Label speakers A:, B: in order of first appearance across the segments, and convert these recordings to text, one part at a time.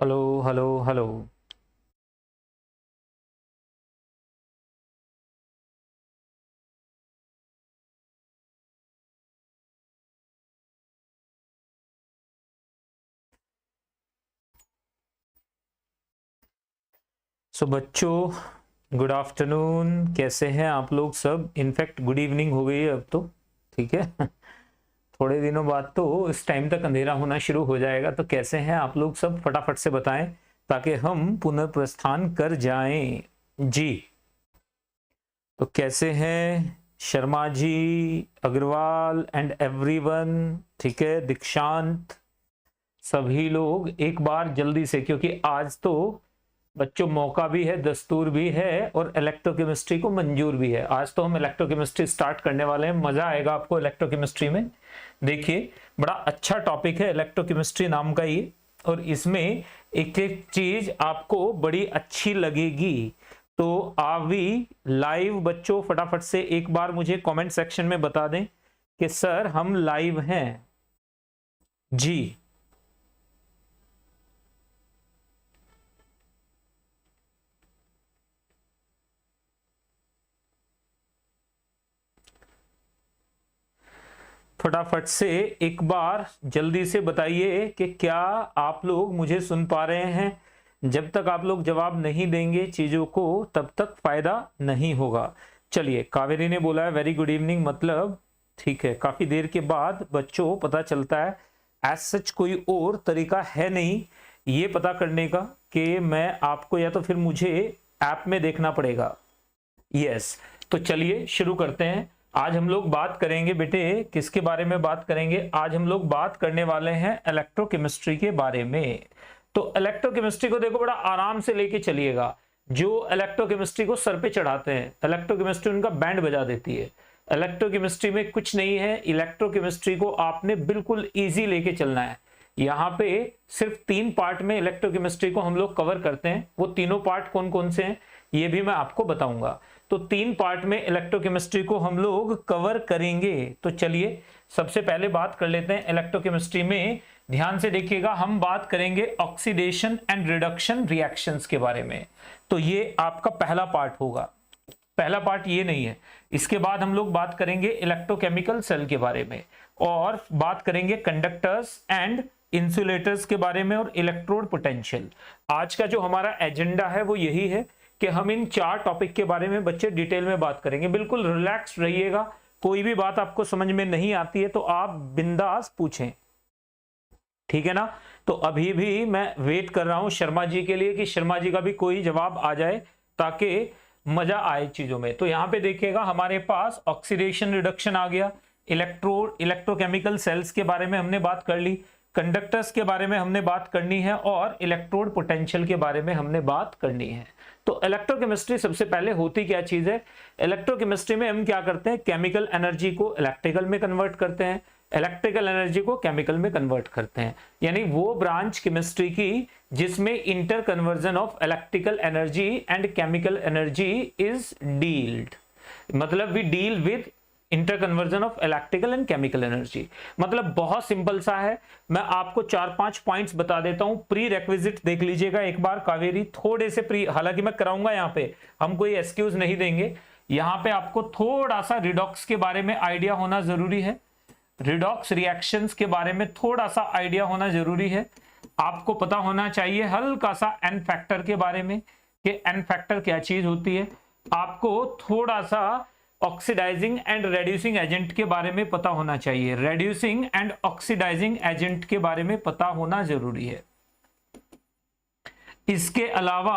A: Hello hello hello. सो बच्चों, good afternoon. कैसे हैं आप लोग सब? इनफैक्ट गुड इवनिंग हो गई है अब तो। ठीक है। थोड़े दिनों बाद तो इस टाइम तक अंधेरा होना शुरू हो जाएगा। तो कैसे हैं आप लोग सब? फटाफट से बताएं ताकि हम पुनर्प्रस्थान कर जाएं। जी, तो कैसे हैं शर्मा जी, अग्रवाल एंड एवरीवन? ठीक है, दीक्षांत, सभी लोग एक बार जल्दी से, क्योंकि आज तो बच्चों मौका भी है, दस्तूर भी है और इलेक्ट्रोकेमिस्ट्री को मंजूर भी है। आज तो हम इलेक्ट्रोकेमिस्ट्री स्टार्ट करने वाले हैं। मजा आएगा आपको इलेक्ट्रोकेमिस्ट्री में। देखिए, बड़ा अच्छा टॉपिक है इलेक्ट्रोकेमिस्ट्री नाम का ये, और इसमें एक एक चीज आपको बड़ी अच्छी लगेगी। तो अभी लाइव बच्चों फटाफट से एक बार मुझे कमेंट सेक्शन में बता दें कि सर हम लाइव हैं। जी, फटाफट से एक बार जल्दी से बताइए कि क्या आप लोग मुझे सुन पा रहे हैं। जब तक आप लोग जवाब नहीं देंगे चीजों को, तब तक फायदा नहीं होगा। चलिए, कावेरी ने बोला है वेरी गुड इवनिंग, मतलब ठीक है। काफी देर के बाद बच्चों पता चलता है एज सच कोई और तरीका है नहीं ये पता करने का कि मैं आपको, या तो फिर मुझे ऐप में देखना पड़ेगा। यस, तो चलिए शुरू करते हैं। आज हम लोग बात करेंगे बेटे, किसके बारे में बात करेंगे? आज हम लोग बात करने वाले हैं इलेक्ट्रोकेमिस्ट्री के बारे में। तो इलेक्ट्रोकेमिस्ट्री को देखो, बड़ा आराम से लेके चलिएगा। जो इलेक्ट्रोकेमिस्ट्री को सर पे चढ़ाते हैं, इलेक्ट्रोकेमिस्ट्री उनका बैंड बजा देती है। इलेक्ट्रोकेमिस्ट्री में कुछ नहीं है। इलेक्ट्रोकेमिस्ट्री को आपने बिल्कुल ईजी लेके चलना है। यहाँ पे सिर्फ 3 पार्ट में इलेक्ट्रोकेमिस्ट्री को हम लोग कवर करते हैं। वो तीनों पार्ट कौन कौन से हैं ये भी मैं आपको बताऊंगा। तो 3 पार्ट में इलेक्ट्रोकेमिस्ट्री को हम लोग कवर करेंगे। तो चलिए सबसे पहले बात कर लेते हैं इलेक्ट्रोकेमिस्ट्री में। ध्यान से देखिएगा, हम बात करेंगे ऑक्सीडेशन एंड रिडक्शन रिएक्शंस के बारे में। तो ये आपका पहला पार्ट होगा। पहला पार्ट ये नहीं है। इसके बाद हम लोग बात करेंगे इलेक्ट्रोकेमिकल सेल के बारे में, और बात करेंगे कंडक्टर्स एंड इंसुलेटर्स के बारे में, और इलेक्ट्रोड पोटेंशियल। आज का जो हमारा एजेंडा है वो यही है कि हम इन 4 टॉपिक के बारे में बच्चे डिटेल में बात करेंगे। बिल्कुल रिलैक्स रहिएगा। कोई भी बात आपको समझ में नहीं आती है तो आप बिंदास पूछें, ठीक है ना? तो अभी भी मैं वेट कर रहा हूं शर्मा जी के लिए कि शर्मा जी का भी कोई जवाब आ जाए ताकि मजा आए चीजों में। तो यहां पे देखिएगा, हमारे पास ऑक्सीडेशन रिडक्शन आ गया, इलेक्ट्रोकेमिकल सेल्स के बारे में हमने बात कर ली, कंडक्टर्स के बारे में हमने बात करनी है, और इलेक्ट्रोड पोटेंशियल के बारे में हमने बात करनी है। तो इलेक्ट्रोकेमिस्ट्री सबसे पहले होती क्या चीज है? इलेक्ट्रोकेमिस्ट्री में हम क्या करते हैं? केमिकल एनर्जी को इलेक्ट्रिकल में कन्वर्ट करते हैं, इलेक्ट्रिकल एनर्जी को केमिकल में कन्वर्ट करते हैं। यानी वो ब्रांच केमिस्ट्री की जिसमें inter conversion of electrical energy and chemical energy is dealt. मतलब we deal with inter conversion of electrical and chemical energy. मतलब बहुत सिंपल सा है। मैं आपको 4-5 पॉइंट्स बता देता हूं। प्री रेक्विजिट देख लीजिएगा एक बार कावेरी, थोड़े से प्री, हालांकि मैं कराऊंगा यहाँ पे, हम कोई एक्सक्यूज नहीं देंगे। यहाँ पे आपको थोड़ा सा रिडॉक्स के बारे में आइडिया होना जरूरी है, रिडॉक्स रिएक्शंस के बारे में थोड़ा सा आइडिया होना जरूरी है। आपको पता होना चाहिए हल्का सा एन फैक्टर के बारे में कि एन फैक्टर क्या चीज होती है। आपको थोड़ा सा ऑक्सीडाइजिंग एंड रेड्यूसिंग एजेंट के बारे में पता होना चाहिए। रेड्यूसिंग एंड ऑक्सीडाइजिंग एजेंट के बारे में पता होना जरूरी है। इसके अलावा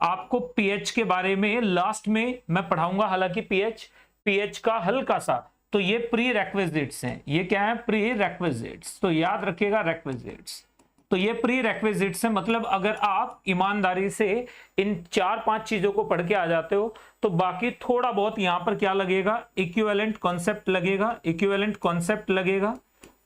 A: आपको पीएच के बारे में लास्ट में मैं पढ़ाऊंगा। हालांकि पीएच का हल्का सा, तो ये प्री रेक्विजिट्स हैं। ये क्या है? Pre requisites. तो याद रखिएगा रेक्विजिट्स। तो ये प्री रेक्विजिट्स है। मतलब अगर आप ईमानदारी से इन 4-5 चीजों को पढ़ के आ जाते हो तो बाकी थोड़ा बहुत यहां पर क्या लगेगा? इक्विवेलेंट कॉन्सेप्ट लगेगा, इक्विवेलेंट कॉन्सेप्ट लगेगा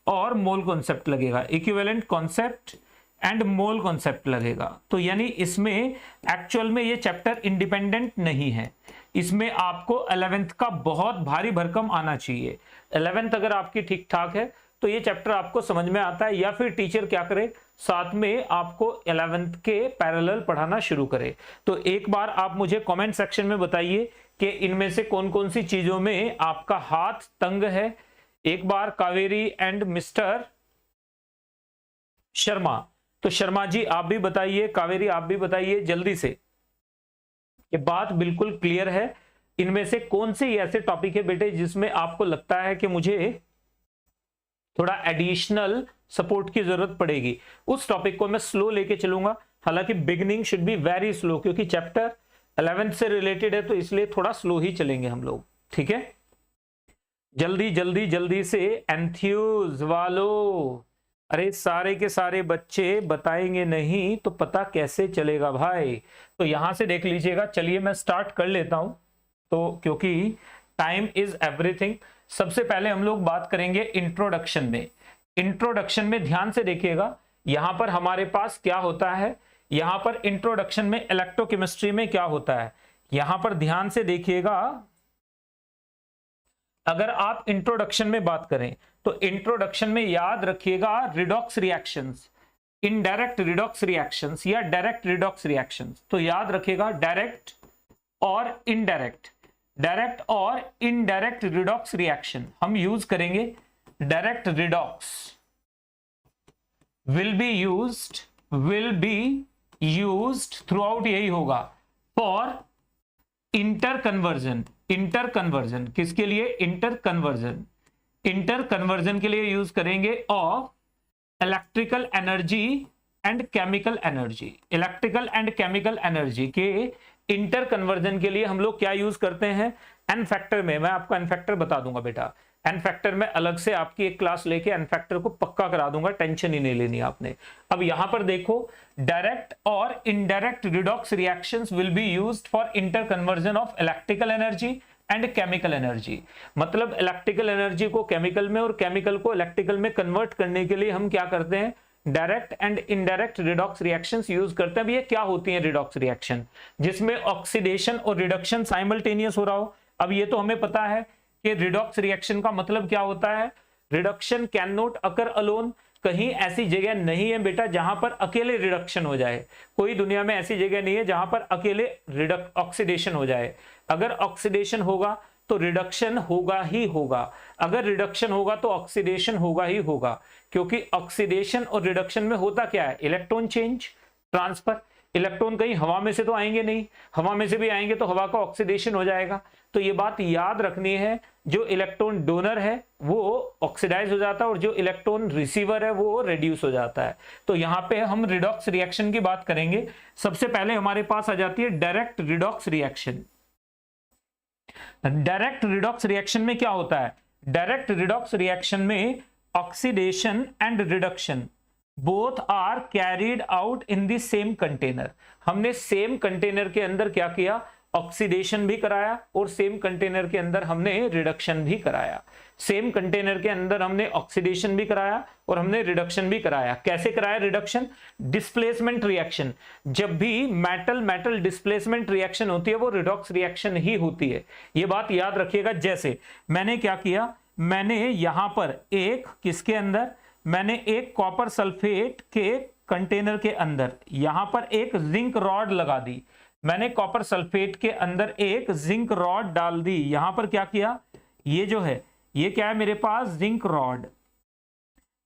A: और मोल कॉन्सेप्ट लगेगा। Equivalent concept and mole concept लगेगा। तो यानी इसमें एक्चुअल में ये चैप्टर इंडिपेंडेंट नहीं है। इसमें आपको 11th का बहुत भारी भरकम आना चाहिए। 11th अगर आपकी ठीक ठाक है तो तो ये चैप्टर आपको समझ में आता है, या फिर टीचर क्या करे, साथ में आपको 11th के पैरेलल पढ़ाना शुरू करे। तो एक बार आप मुझे कमेंट सेक्शन में बताइए कि इनमें से कौन कौन सी चीजों में आपका हाथ तंग है। एक बार कावेरी एंड मिस्टर शर्मा, तो शर्मा जी आप भी बताइए, कावेरी आप भी बताइए जल्दी से, ये बात बिल्कुल क्लियर है। इनमें से कौन से ऐसे टॉपिक है बेटे जिसमें आपको लगता है कि मुझे थोड़ा एडिशनल सपोर्ट की जरूरत पड़ेगी, उस टॉपिक को मैं स्लो लेके चलूंगा। हालांकि beginning should be very slow, क्योंकि चैप्टर 11th से रिलेटेड है, तो इसलिए थोड़ा स्लो ही चलेंगे हम लोग, ठीक है। जल्दी जल्दी जल्दी से एंथ्यूज वालों, अरे सारे के सारे बच्चे बताएंगे नहीं तो पता कैसे चलेगा भाई। तो यहां से देख लीजिएगा, चलिए मैं स्टार्ट कर लेता हूं, तो क्योंकि टाइम इज एवरीथिंग। सबसे पहले हम लोग बात करेंगे इंट्रोडक्शन में। इंट्रोडक्शन में ध्यान से देखिएगा, यहां पर हमारे पास क्या होता है, यहां पर इंट्रोडक्शन में इलेक्ट्रोकेमिस्ट्री में क्या होता है, यहां पर ध्यान से देखिएगा। अगर आप इंट्रोडक्शन में बात करें तो इंट्रोडक्शन में याद रखिएगा redox reactions, indirect redox reactions या डायरेक्ट रिडॉक्स रिएक्शंस। तो याद रखिएगा डायरेक्ट और इनडायरेक्ट, डायरेक्ट और इनडायरेक्ट रिडॉक्स रिएक्शन हम यूज करेंगे। Direct redox will be used through out, यही होगा for inter conversion. Inter conversion किसके लिए, इंटर कन्वर्जन, इंटर कन्वर्जन के लिए यूज करेंगे of electrical energy and chemical energy. Electrical and chemical energy के इंटर कन्वर्जन के लिए हम लोग क्या यूज करते हैं, एन फैक्टर में। मैं आपको एन फैक्टर बता दूंगा बेटा, एन फैक्टर में अलग से आपकी एक क्लास लेके एन फैक्टर को पक्का करा दूंगा, टेंशन ही नहीं लेनी आपने। अब यहां पर देखो, डायरेक्ट और indirect redox reactions will be used for inter conversion of electrical energy and chemical energy. मतलब इलेक्ट्रिकल एनर्जी को केमिकल में और केमिकल को इलेक्ट्रिकल में कन्वर्ट करने के लिए हम क्या करते हैं, direct and indirect redox reactions use करते हैं। अब ये क्या होती है रिडॉक्स रिएक्शन, जिसमें ऑक्सीडेशन और रिडक्शन साइमल्टेनियस हो रहा हो। अब ये तो हमें पता है कि रिडॉक्स रिएक्शन का मतलब क्या होता है, reduction can not occur alone. कहीं ऐसी जगह नहीं है बेटा जहां पर अकेले रिडक्शन हो जाए, कोई दुनिया में ऐसी जगह नहीं है जहां पर अकेले ऑक्सीडेशन हो जाए। अगर ऑक्सीडेशन होगा तो रिडक्शन होगा ही होगा, अगर रिडक्शन होगा तो ऑक्सीडेशन होगा ही होगा, क्योंकि ऑक्सीडेशन और रिडक्शन में होता क्या है, इलेक्ट्रॉन चेंज, ट्रांसफर। इलेक्ट्रॉन कहीं हवा में से तो आएंगे नहीं, हवा में से भी आएंगे तो हवा का ऑक्सीडेशन हो जाएगा। तो ये बात याद रखनी है, जो इलेक्ट्रॉन डोनर है वो ऑक्सीडाइज हो जाता है और जो इलेक्ट्रॉन रिसीवर है वो रिड्यूस हो जाता है। तो यहां पे हम रिडॉक्स रिएक्शन की बात करेंगे। सबसे पहले हमारे पास आ जाती है direct redox reaction. Direct redox reaction में क्या होता है, डायरेक्ट रिडॉक्स रिएक्शन में oxidation and reduction both are carried out in the same container. हमने सेम कंटेनर के अंदर क्या किया, ऑक्सीडेशन भी कराया और सेम कंटेनर के अंदर हमने रिडक्शन भी कराया। सेम कंटेनर के अंदर हमने ऑक्सीडेशन भी कराया और हमने रिडक्शन भी कराया। कैसे कराया रिडक्शन, डिस्प्लेसमेंट रिएक्शन। जब भी मेटल मेटल डिस्प्लेसमेंट रिएक्शन होती है वो रिडॉक्स रिएक्शन ही होती है, ये बात याद रखिएगा। जैसे मैंने क्या किया, मैंने यहां पर एक किसके अंदर, मैंने एक कॉपर सल्फेट के कंटेनर के अंदर यहां पर एक जिंक रॉड लगा दी। मैंने कॉपर सल्फेट के अंदर एक जिंक रॉड डाल दी। यहां पर क्या किया, ये जो है ये क्या है मेरे पास, जिंक रॉड।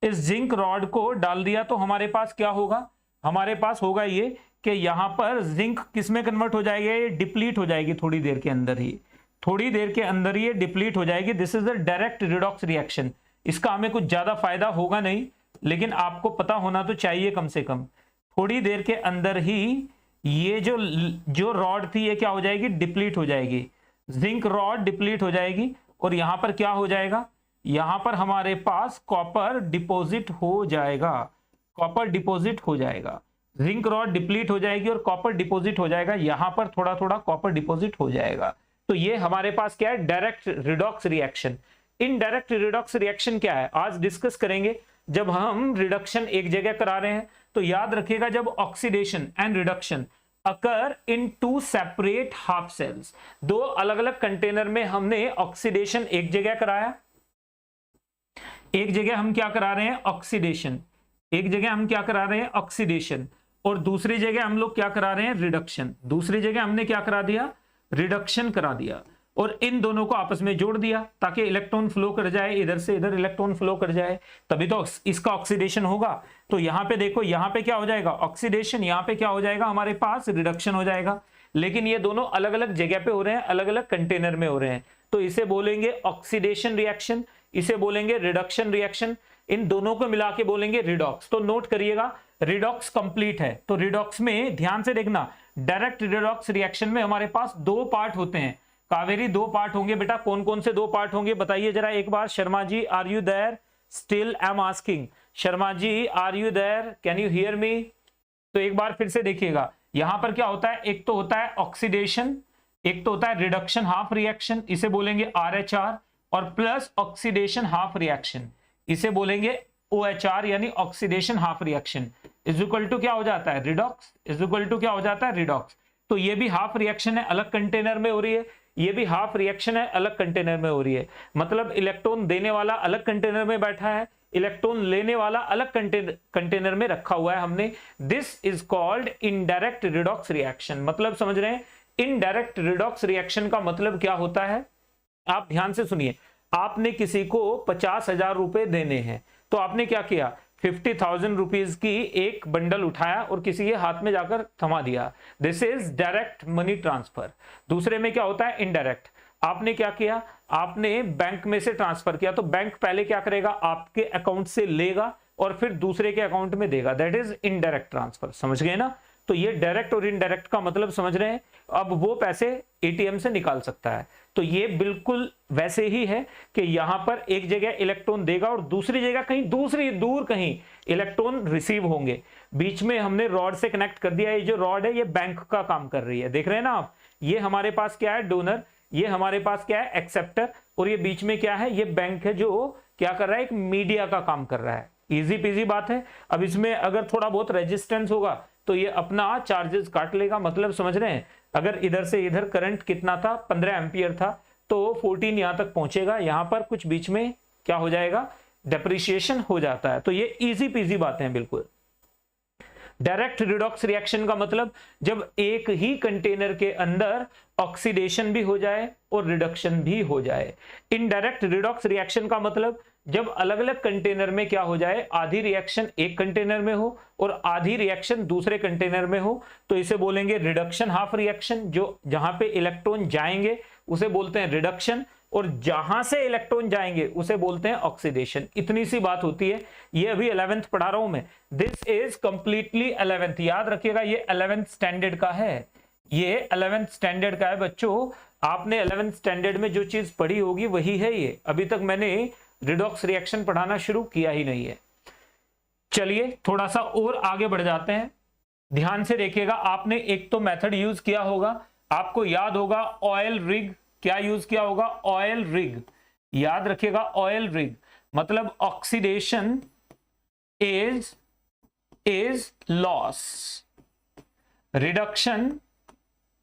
A: इस जिंक रॉड को डाल दिया तो हमारे पास क्या होगा, हमारे पास होगा ये कि यहां पर जिंक किस में कन्वर्ट हो जाएगा, ये डिप्लीट हो जाएगी थोड़ी देर के अंदर ही, थोड़ी देर के अंदर ये डिप्लीट हो जाएगी। This is the direct redox reaction. इसका हमें कुछ ज्यादा फायदा होगा नहीं, लेकिन आपको पता होना तो चाहिए कम से कम। थोड़ी देर के अंदर ही ये जो रॉड थी ये क्या हो जाएगी, डिप्लीट हो जाएगी, जिंक रॉड डिप्लीट हो जाएगी और यहां पर क्या हो जाएगा, यहां पर हमारे पास कॉपर डिपॉजिट हो जाएगा, कॉपर डिपॉजिट हो जाएगा। जिंक रॉड डिप्लीट हो जाएगी और कॉपर डिपॉजिट हो जाएगा, यहां पर थोड़ा थोड़ा कॉपर डिपॉजिट हो जाएगा। तो ये हमारे पास क्या है, direct redox reaction. Indirect redox reaction क्या है आज डिस्कस करेंगे। जब हम रिडक्शन एक जगह करा रहे हैं तो याद रखिएगा, जब oxidation and reduction occur in two separate half cells, दो अलग अलग कंटेनर में हमने ऑक्सीडेशन एक जगह कराया, एक जगह हम क्या करा रहे हैं, ऑक्सीडेशन, एक जगह हम क्या करा रहे हैं, ऑक्सीडेशन, और दूसरी जगह हम लोग क्या करा रहे हैं, रिडक्शन। दूसरी जगह हमने क्या करा दिया, रिडक्शन करा दिया, और इन दोनों को आपस में जोड़ दिया ताकि इलेक्ट्रॉन फ्लो कर जाए, इधर से इधर इलेक्ट्रॉन फ्लो कर जाए, तभी तो इसका ऑक्सीडेशन होगा। तो यहां पे देखो, यहां पे क्या हो जाएगा, ऑक्सीडेशन, यहां पे क्या हो जाएगा, हमारे पास रिडक्शन हो जाएगा। लेकिन ये दोनों अलग अलग जगह पे हो रहे हैं, अलग अलग कंटेनर में हो रहे हैं, तो इसे बोलेंगे ऑक्सीडेशन रिएक्शन, इसे बोलेंगे रिडक्शन रिएक्शन, इन दोनों को मिला के बोलेंगे रिडॉक्स। तो नोट करिएगा, रिडॉक्स कंप्लीट है। तो रिडॉक्स में ध्यान से देखना, डायरेक्ट रिडॉक्स रिएक्शन में हमारे पास दो पार्ट होते हैं। कावेरी, दो पार्ट होंगे बेटा, कौन कौन से दो पार्ट होंगे बताइए जरा एक बार। Sharma ji, are you there? Still I am asking. Sharma ji, are you there? Can you hear me? तो एक बार फिर से देखिएगा, यहां पर क्या होता है, एक तो होता है ऑक्सीडेशन, एक तो होता है रिडक्शन हाफ रिएक्शन, इसे बोलेंगे RHR, और प्लस ऑक्सीडेशन हाफ रिएक्शन, इसे बोलेंगे OHR, यानी oxidation half reaction, is equal to क्या हो जाता है, रिडॉक्स, इज इक्वल टू क्या हो जाता है, रिडॉक्स। तो ये भी हाफ रिएक्शन है, अलग कंटेनर में हो रही है, ये भी हाफ रिएक्शन है, अलग कंटेनर में हो रही है। मतलब इलेक्ट्रॉन देने वाला अलग कंटेनर में बैठा है, इलेक्ट्रॉन लेने वाला अलग कंटेनर में रखा हुआ है हमने। This is called indirect redox reaction. मतलब समझ रहे हैं, इनडायरेक्ट रिडॉक्स रिएक्शन का मतलब क्या होता है, आप ध्यान से सुनिए। आपने किसी को 50,000 रुपए देने हैं, तो आपने क्या किया, 50,000 रुपीज की एक बंडल उठाया और किसी के हाथ में जाकर थमा दिया, this is direct money transfer. दूसरे में क्या होता है, इनडायरेक्ट। आपने क्या किया, आपने बैंक में से ट्रांसफर किया, तो बैंक पहले क्या करेगा, आपके अकाउंट से लेगा और फिर दूसरे के अकाउंट में देगा, दैट इज इनडायरेक्ट ट्रांसफर। समझ गए ना? तो ये डायरेक्ट और इनडायरेक्ट का मतलब समझ रहे हैं। अब वो पैसे एटीएम से निकाल सकता है, तो ये बिल्कुल वैसे ही है कि यहां पर एक जगह इलेक्ट्रॉन देगा और दूसरी जगह कहीं दूसरी दूर कहीं इलेक्ट्रॉन रिसीव होंगे। बीच में हमने रॉड से कनेक्ट कर दिया, ये जो रॉड है ये बैंक का काम कर रही है, देख रहे हैं ना आप। ये हमारे पास क्या है, डोनर, ये हमारे पास क्या है, एक्सेप्टर, और ये बीच में क्या है, ये बैंक है जो क्या कर रहा है, एक मीडिया का काम कर रहा है। इजी पीजी बात है। अब इसमें अगर थोड़ा बहुत रेजिस्टेंस होगा तो ये अपना चार्जेस काट लेगा। मतलब समझ रहे हैं, अगर इधर से इधर करंट कितना था, 15 एम्पियर था, तो 14 यहां तक पहुंचेगा, यहां पर कुछ बीच में क्या हो जाएगा, डेप्रिसिएशन हो जाता है। तो ये इजी पीजी बातें हैं बिल्कुल। डायरेक्ट रिडॉक्स रिएक्शन का मतलब जब एक ही कंटेनर के अंदर ऑक्सीडेशन भी हो जाए और रिडक्शन भी हो जाए। इनडायरेक्ट रिडॉक्स रिएक्शन का मतलब जब अलग अलग कंटेनर में क्या हो जाए, आधी रिएक्शन एक कंटेनर में हो और आधी रिएक्शन दूसरे कंटेनर में हो, तो इसे बोलेंगे रिडक्शन हाफ रिएक्शन। जो जहां पे इलेक्ट्रॉन जाएंगे उसे बोलते हैं रिडक्शन, और जहां से इलेक्ट्रॉन जाएंगे उसे बोलते हैं ऑक्सीडेशन। इतनी सी बात होती है। ये अभी 11th पढ़ा रहा हूं मैं, दिस इज कंप्लीटली 11th, याद रखिएगा ये 11th स्टैंडर्ड का है, ये 11th स्टैंडर्ड का है बच्चों। आपने 11th स्टैंडर्ड में जो चीज पढ़ी होगी वही है ये। अभी तक मैंने रिडॉक्स रिएक्शन पढ़ाना शुरू किया ही नहीं है। चलिए थोड़ा सा और आगे बढ़ जाते हैं। ध्यान से देखिएगा, आपने एक तो मेथड यूज किया होगा, आपको याद होगा ऑयल रिग। क्या यूज किया होगा, ऑयल रिग, याद रखिएगा ऑयल रिग। मतलब oxidation is loss, reduction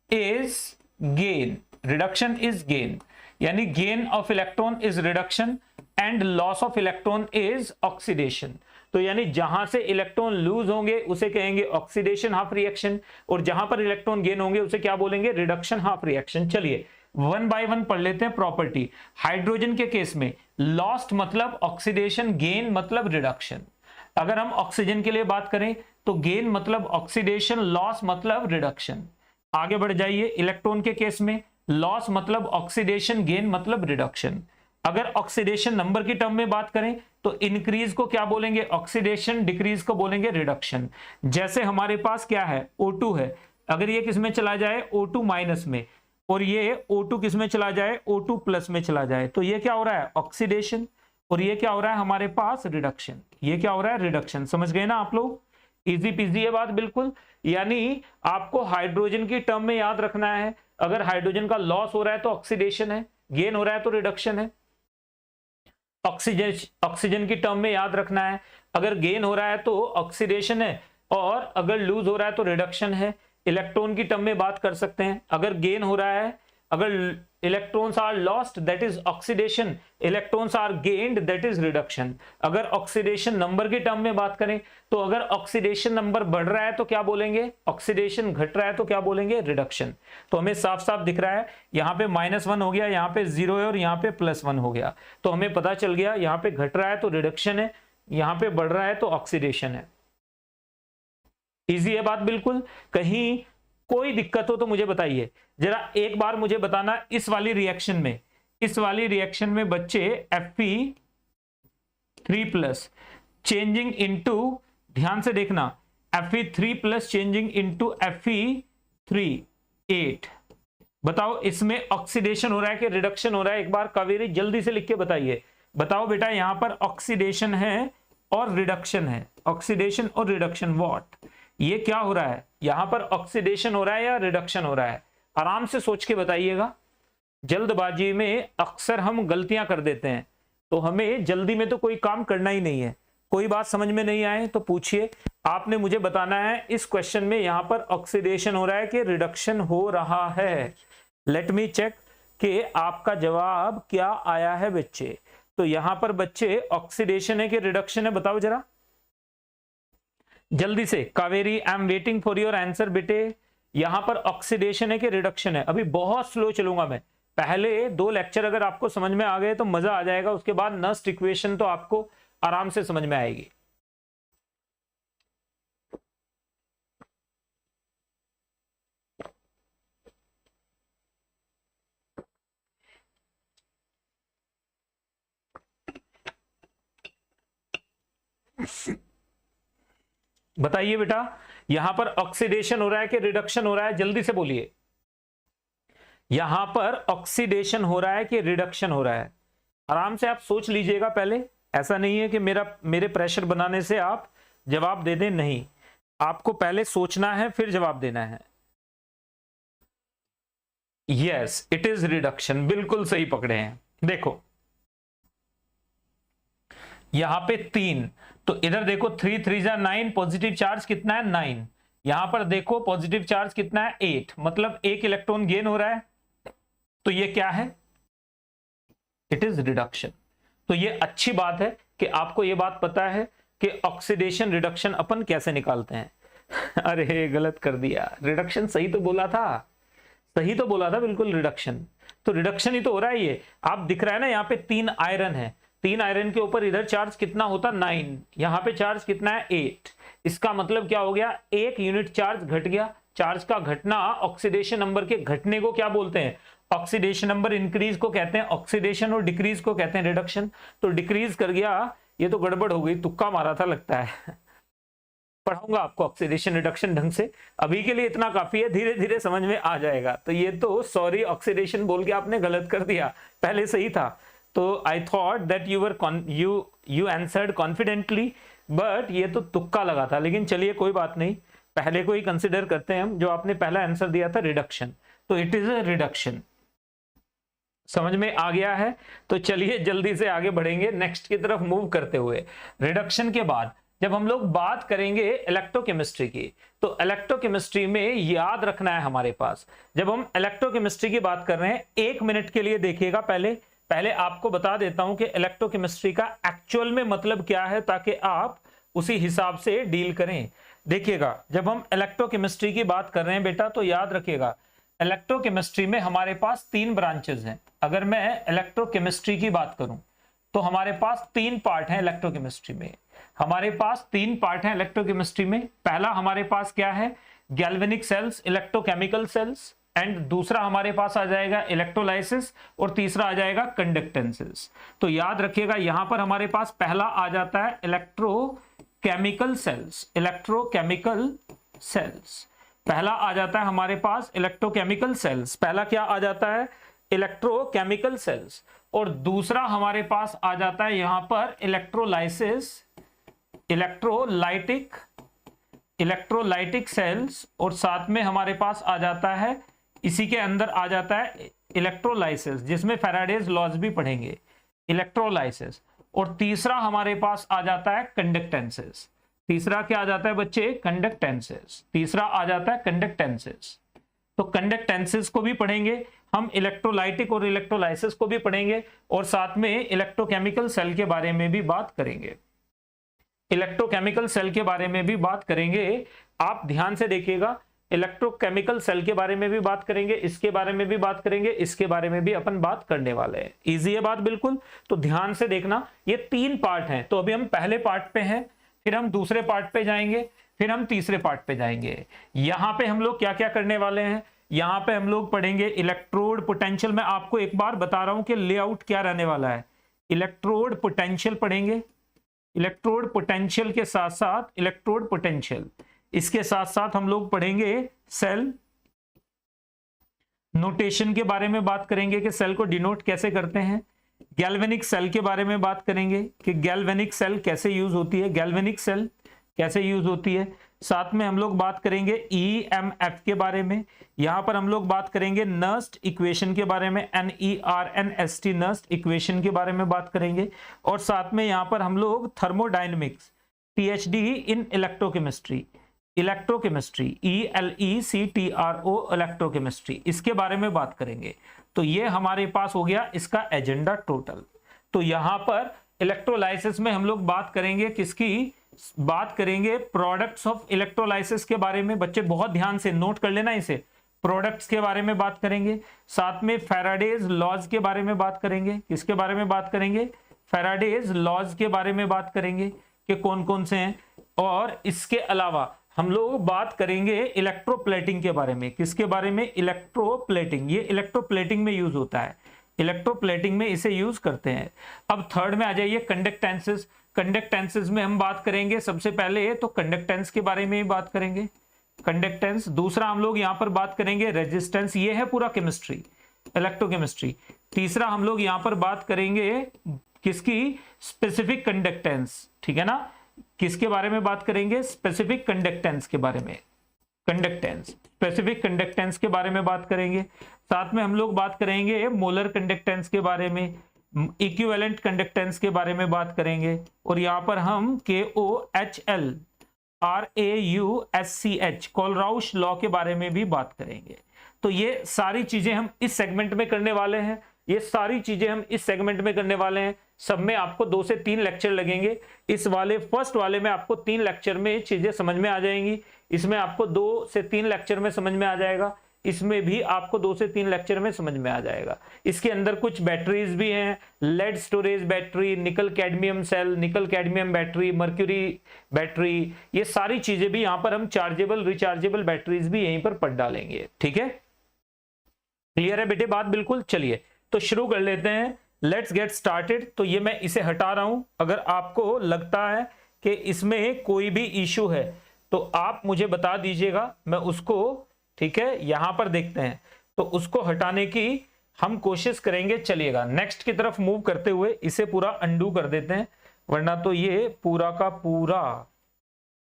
A: is gain, reduction is gain, यानी gain of electron is reduction and loss of electron is oxidation. तो यानी जहां से इलेक्ट्रॉन लूज होंगे उसे कहेंगे ऑक्सीडेशन हाफ रिएक्शन, और जहां पर इलेक्ट्रॉन गेन होंगे उसे क्या बोलेंगे, रिडक्शन हाफ रिएक्शन। चलिए वन बाय वन पढ़ लेते हैं प्रॉपर्टी। हाइड्रोजन के केस में लॉस्ट मतलब ऑक्सीडेशन, गेन मतलब रिडक्शन। अगर हम ऑक्सीजन के लिए बात करें तो गेन मतलब ऑक्सीडेशन, लॉस मतलब रिडक्शन। आगे बढ़ जाइए, इलेक्ट्रॉन के केस में लॉस मतलब ऑक्सीडेशन, गेन मतलब रिडक्शन। अगर ऑक्सीडेशन नंबर की टर्म में बात करें तो इंक्रीज को क्या बोलेंगे, ऑक्सीडेशन, डिक्रीज को बोलेंगे रिडक्शन। जैसे हमारे पास क्या है, O2 है, अगर ये किस में चला जाए, O2 माइनस में, और ये O2 किस में चला जाए, O2 प्लस में चला जाए, तो ये क्या हो रहा है, ऑक्सीडेशन, और ये क्या हो रहा है हमारे पास, रिडक्शन। ये क्या हो रहा है, रिडक्शन। समझ गए ना आप लोग? इजी पीजी ये बात बिल्कुल। यानी आपको हाइड्रोजन की टर्म में याद रखना है, अगर हाइड्रोजन का लॉस हो रहा है तो ऑक्सीडेशन है, गेन हो रहा है तो रिडक्शन है। ऑक्सीजन की टर्म में याद रखना है, अगर गेन हो रहा है तो ऑक्सीडेशन है, और अगर लूज हो रहा है तो रिडक्शन है। इलेक्ट्रॉन की टर्म में बात कर सकते हैं, अगर गेन हो रहा है अगर electrons are lost that is oxidation, electrons are gained that is reduction. अगर ऑक्सीडेशन नंबर के टर्म में बात करें तो अगर ऑक्सीडेशन नंबर बढ़ रहा है तो क्या बोलेंगे, ऑक्सीडेशन घट रहा है तो क्या बोलेंगे, रिडक्शन। तो हमें साफ साफ दिख रहा है यहाँ पे -1 हो गया, यहाँ पे 0 है और यहाँ पे +1 हो गया। तो हमें पता चल गया यहाँ पे घट रहा है तो रिडक्शन है, यहाँ पे बढ़ रहा है तो ऑक्सीडेशन है। इजी है बात बिल्कुल। कहीं कोई दिक्कत हो तो मुझे बताइए जरा, एक बार मुझे बताना इस वाली रिएक्शन में बच्चे Fe3+ चेंजिंग इनटू, ध्यान से देखना, Fe3+ चेंजिंग इनटू Fe3 8। बताओ इसमें ऑक्सीडेशन हो रहा है कि रिडक्शन हो रहा है? एक बार कावेरी जल्दी से लिख के बताइए। बताओ बेटा, यहां पर ऑक्सीडेशन है और रिडक्शन है, ऑक्सीडेशन और रिडक्शन, व्हाट, ये क्या हो रहा है? यहां पर ऑक्सीडेशन हो रहा है या रिडक्शन हो रहा है? आराम से सोच के बताइएगा। जल्दबाजी में अक्सर हम गलतियां कर देते हैं, तो हमें जल्दी में तो कोई काम करना ही नहीं है। कोई बात समझ में नहीं आए तो पूछिए। आपने मुझे बताना है इस क्वेश्चन में यहां पर ऑक्सीडेशन हो रहा है कि रिडक्शन हो रहा है। लेट मी चेक कि आपका जवाब क्या आया है बच्चे। तो यहां पर बच्चे ऑक्सीडेशन है कि रिडक्शन है, बताओ जरा जल्दी से। Kaveri, I am waiting for your answer बेटे। यहां पर ऑक्सीडेशन है कि रिडक्शन है? अभी बहुत स्लो चलूंगा मैं, पहले 2 लेक्चर अगर आपको समझ में आ गए तो मजा आ जाएगा, उसके बाद नस्ट इक्वेशन तो आपको आराम से समझ में आएगी। बताइए बेटा, यहां पर ऑक्सीडेशन हो रहा है कि रिडक्शन हो रहा है? जल्दी से बोलिए। यहां पर ऑक्सीडेशन हो रहा है कि रिडक्शन हो रहा है? आराम से आप सोच लीजिएगा पहले। ऐसा नहीं है कि मेरे प्रेशर बनाने से आप जवाब दे दें, नहीं, आपको पहले सोचना है फिर जवाब देना है। यस, इट इज रिडक्शन, बिल्कुल सही पकड़े हैं। देखो यहां पे 3, तो इधर देखो 3 3 जा 9, पॉजिटिव चार्ज कितना है 9। यहां पर देखो पॉजिटिव चार्ज कितना है 8, मतलब 1 इलेक्ट्रॉन गेन हो रहा है। तो ये क्या है, इट इज रिडक्शन। तो ये अच्छी बात है कि आपको ये बात पता है कि ऑक्सीडेशन रिडक्शन अपन कैसे निकालते हैं। अरे गलत कर दिया, रिडक्शन सही तो बोला था, सही तो बोला था बिल्कुल, रिडक्शन। तो रिडक्शन ही तो हो रहा है। ये आप दिख रहा है ना, यहाँ पे 3 आयरन है, 3 आयरन के ऊपर इधर चार्ज कितना होता 9, यहाँ पे चार्ज कितना है 8। इसका मतलब क्या हो गया, 1 यूनिट चार्ज घट गया। चार्ज का घटना ऑक्सीडेशन नंबर के घटने को क्या बोलते हैं, ऑक्सीडेशन नंबर इंक्रीज को कहते हैं ऑक्सीडेशन, और डिक्रीज को कहते हैं रिडक्शन। तो डिक्रीज कर गया, ये तो गड़बड़ हो गई, तुक्का मारा था लगता है। पढ़ाऊंगा आपको ऑक्सीडेशन रिडक्शन ढंग से, अभी के लिए इतना काफी है, धीरे धीरे समझ में आ जाएगा। तो ये तो सॉरी ऑक्सीडेशन बोल के आपने गलत कर दिया, पहले सही था। तो I thought that you answered confidently, but ये तो तुक्का लगा था। लेकिन चलिए कोई बात नहीं, पहले को ही कंसिडर करते हैं हम, जो आपने पहला आंसर दिया था रिडक्शन। तो इट इज अ रिडक्शन, समझ में आ गया है। तो चलिए जल्दी से आगे बढ़ेंगे नेक्स्ट की तरफ मूव करते हुए। रिडक्शन के बाद जब हम लोग बात करेंगे इलेक्ट्रोकेमिस्ट्री की, तो इलेक्ट्रोकेमिस्ट्री में याद रखना है हमारे पास, जब हम इलेक्ट्रोकेमिस्ट्री की बात कर रहे हैं, 1 मिनट के लिए देखिएगा। पहले आपको बता देता हूं कि इलेक्ट्रोकेमिस्ट्री का एक्चुअल में मतलब क्या है, ताकि आप उसी हिसाब से डील करें। देखिएगा, जब हम इलेक्ट्रोकेमिस्ट्री की बात कर रहे हैं बेटा, तो याद रखिएगा इलेक्ट्रोकेमिस्ट्री में हमारे पास 3 ब्रांचेस हैं। अगर मैं इलेक्ट्रोकेमिस्ट्री की बात करूं तो हमारे पास 3 पार्ट हैं इलेक्ट्रोकेमिस्ट्री में। हमारे पास 3 पार्ट हैं इलेक्ट्रोकेमिस्ट्री में। पहला हमारे पास क्या है, galvanic cells, electrochemical cells, and दूसरा हमारे पास आ जाएगा इलेक्ट्रोलाइसिस, और तीसरा आ जाएगा कंडक्टेंसेस। तो याद रखिएगा, यहां पर हमारे पास पहला आ जाता है इलेक्ट्रोकेमिकल सेल्स, इलेक्ट्रोकेमिकल सेल्स पहला आ जाता है हमारे पास इलेक्ट्रोकेमिकल सेल्स। पहला क्या आ जाता है, इलेक्ट्रोकेमिकल सेल्स, और दूसरा हमारे पास आ जाता है यहां पर इलेक्ट्रोलाइसिस, इलेक्ट्रोलाइटिक सेल्स, और साथ में हमारे पास आ जाता है, इसी के अंदर आ जाता है इलेक्ट्रोलाइसिस, जिसमें फैराडेज लॉज भी पढ़ेंगे, इलेक्ट्रोलाइसिस। और तीसरा हमारे पास आ जाता है कंडक्टेंसेस। तीसरा क्या आ जाता है बच्चे, कंडक्टेंसेस। तीसरा आ जाता है कंडक्टेंसेस। तो कंडक्टेंसेस को भी पढ़ेंगे, हम इलेक्ट्रोलाइटिक और इलेक्ट्रोलाइसिस को भी पढ़ेंगे और साथ में इलेक्ट्रोकेमिकल सेल के बारे में भी बात करेंगे। इलेक्ट्रोकेमिकल सेल के बारे में भी बात करेंगे। आप ध्यान से देखिएगा, इलेक्ट्रोकेमिकल सेल के बारे में भी बात करेंगे, इसके बारे में भी बात करेंगे, इसके बारे में भी अपन बात करने वाले हैं। इजी है बात बिल्कुल, तो ध्यान से देखना। ये 3 पार्ट हैं, तो अभी हम पहले पार्ट पे हैं, फिर हम दूसरे पार्ट पे जाएंगे, फिर हम तीसरे पार्ट पे जाएंगे। यहां पे हम लोग क्या क्या करने वाले हैं, यहां पे हम लोग पढ़ेंगे इलेक्ट्रोड पोटेंशियल। मैं आपको एक बार बता रहा हूं कि लेआउट क्या रहने वाला है। इलेक्ट्रोड पोटेंशियल पढ़ेंगे, इलेक्ट्रोड पोटेंशियल के साथ साथ इलेक्ट्रोड पोटेंशियल, इसके साथ साथ हम लोग पढ़ेंगे सेल नोटेशन के बारे में बात करेंगे कि सेल को डिनोट कैसे करते हैं। गैल्वेनिक सेल के बारे में बात करेंगे कि गैल्वेनिक सेल कैसे यूज होती है, गैल्वेनिक सेल कैसे यूज होती है। साथ में हम लोग बात करेंगे ईएमएफ के बारे में। यहां पर हम लोग बात करेंगे नर्स्ट इक्वेशन के बारे में, NERNST नर्स्ट इक्वेशन के बारे में बात करेंगे। और साथ में यहां पर हम लोग थर्मोडायनेमिक्स, PhD इन इलेक्ट्रोकेमिस्ट्री, इलेक्ट्रोकेमिस्ट्री ELECTRO इलेक्ट्रोकेमिस्ट्री, इसके बारे में बात करेंगे। तो ये हमारे पास हो गया इसका एजेंडा टोटल। तो यहां पर इलेक्ट्रोलाइसिस में हम लोग बात करेंगे किसकी, बात करेंगे प्रोडक्ट्स ऑफ इलेक्ट्रोलाइसिस के बारे में। बच्चे बहुत ध्यान से नोट कर लेना इसे, प्रोडक्ट्स के बारे में बात करेंगे। साथ में फैराडेज लॉज के बारे में बात करेंगे। किसके बारे में बात करेंगे, फैराडेज लॉज के बारे में बात करेंगे कि कौन कौन से हैं। और इसके अलावा हम लोग बात करेंगे इलेक्ट्रोप्लेटिंग के बारे में। किसके बारे में, इलेक्ट्रोप्लेटिंग। ये इलेक्ट्रोप्लेटिंग में यूज होता है, इलेक्ट्रोप्लेटिंग में इसे यूज करते हैं। अब थर्ड में आ जाइए कंडक्टेंसेस। कंडक्टेंसेस में हम बात करेंगे सबसे पहले तो कंडक्टेंस के बारे में ही बात करेंगे, कंडक्टेंस। दूसरा हम लोग यहां पर बात करेंगे रेजिस्टेंस, ये है पूरा केमिस्ट्री, इलेक्ट्रोकेमिस्ट्री। तीसरा हम लोग यहां पर बात करेंगे किसकी, स्पेसिफिक कंडक्टेंस, ठीक है ना। किसके बारे में बात करेंगे, स्पेसिफिक कंडक्टेंस के बारे में, कंडक्टेंस, स्पेसिफिक कंडक्टेंस के बारे में बात करेंगे। साथ में हम लोग बात करेंगे मोलर कंडक्टेंस के बारे में, इक्विवेलेंट कंडक्टेंस के बारे में बात करेंगे। और यहां पर हम KOHL RAUSCH कोलराउश लॉ के बारे में भी बात करेंगे। तो ये सारी चीजें हम इस सेगमेंट में करने वाले हैं, ये सारी चीजें हम इस सेगमेंट में करने वाले हैं। सब में आपको 2 से 3 लेक्चर लगेंगे। इस वाले फर्स्ट वाले में आपको 3 लेक्चर में चीजें समझ में आ जाएंगी, इसमें आपको 2 से 3 लेक्चर में समझ में आ जाएगा, इसमें भी आपको 2 से 3 लेक्चर में समझ में आ जाएगा। इसके अंदर कुछ बैटरीज भी हैं, lead storage battery, nickel cadmium cell, nickel cadmium battery, mercury battery, ये सारी चीजें भी यहाँ पर हम चार्जेबल रिचार्जेबल बैटरीज भी यहीं पर पढ़ डालेंगे। ठीक है, क्लियर है बेटे बात बिल्कुल। चलिए तो शुरू कर लेते हैं, लेट्स गेट स्टार्टेड। तो ये मैं इसे हटा रहा हूं। अगर आपको लगता है कि इसमें कोई भी इश्यू है तो आप मुझे बता दीजिएगा, मैं उसको, ठीक है, यहां पर देखते हैं तो उसको हटाने की हम कोशिश करेंगे। चलिएगा नेक्स्ट की तरफ मूव करते हुए इसे पूरा अंडू कर देते हैं, वरना तो ये पूरा का पूरा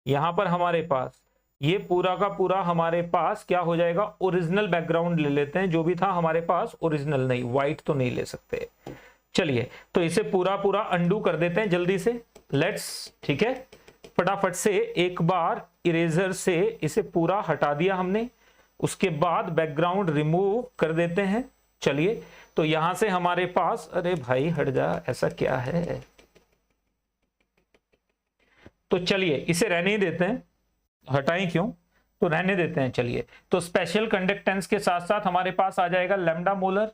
A: यहां पर हमारे पास, ये पूरा का पूरा हमारे पास क्या हो जाएगा, ओरिजिनल बैकग्राउंड ले लेते हैं। जो भी था हमारे पास ओरिजिनल, नहीं व्हाइट तो नहीं ले सकते। चलिए तो इसे पूरा पूरा अंडू कर देते हैं जल्दी से, लेट्स, ठीक है, फटाफट से एक बार इरेजर से इसे पूरा हटा दिया हमने, उसके बाद बैकग्राउंड रिमूव कर देते हैं। चलिए तो यहां से हमारे पास, अरे भाई हट जा, ऐसा क्या है, तो चलिए इसे रहने ही देते हैं, हटाएं क्यों, तो रहने देते हैं। चलिए तो स्पेशल कंडक्टेंस के साथ साथ हमारे पास आ जाएगा लैम्डा मोलर,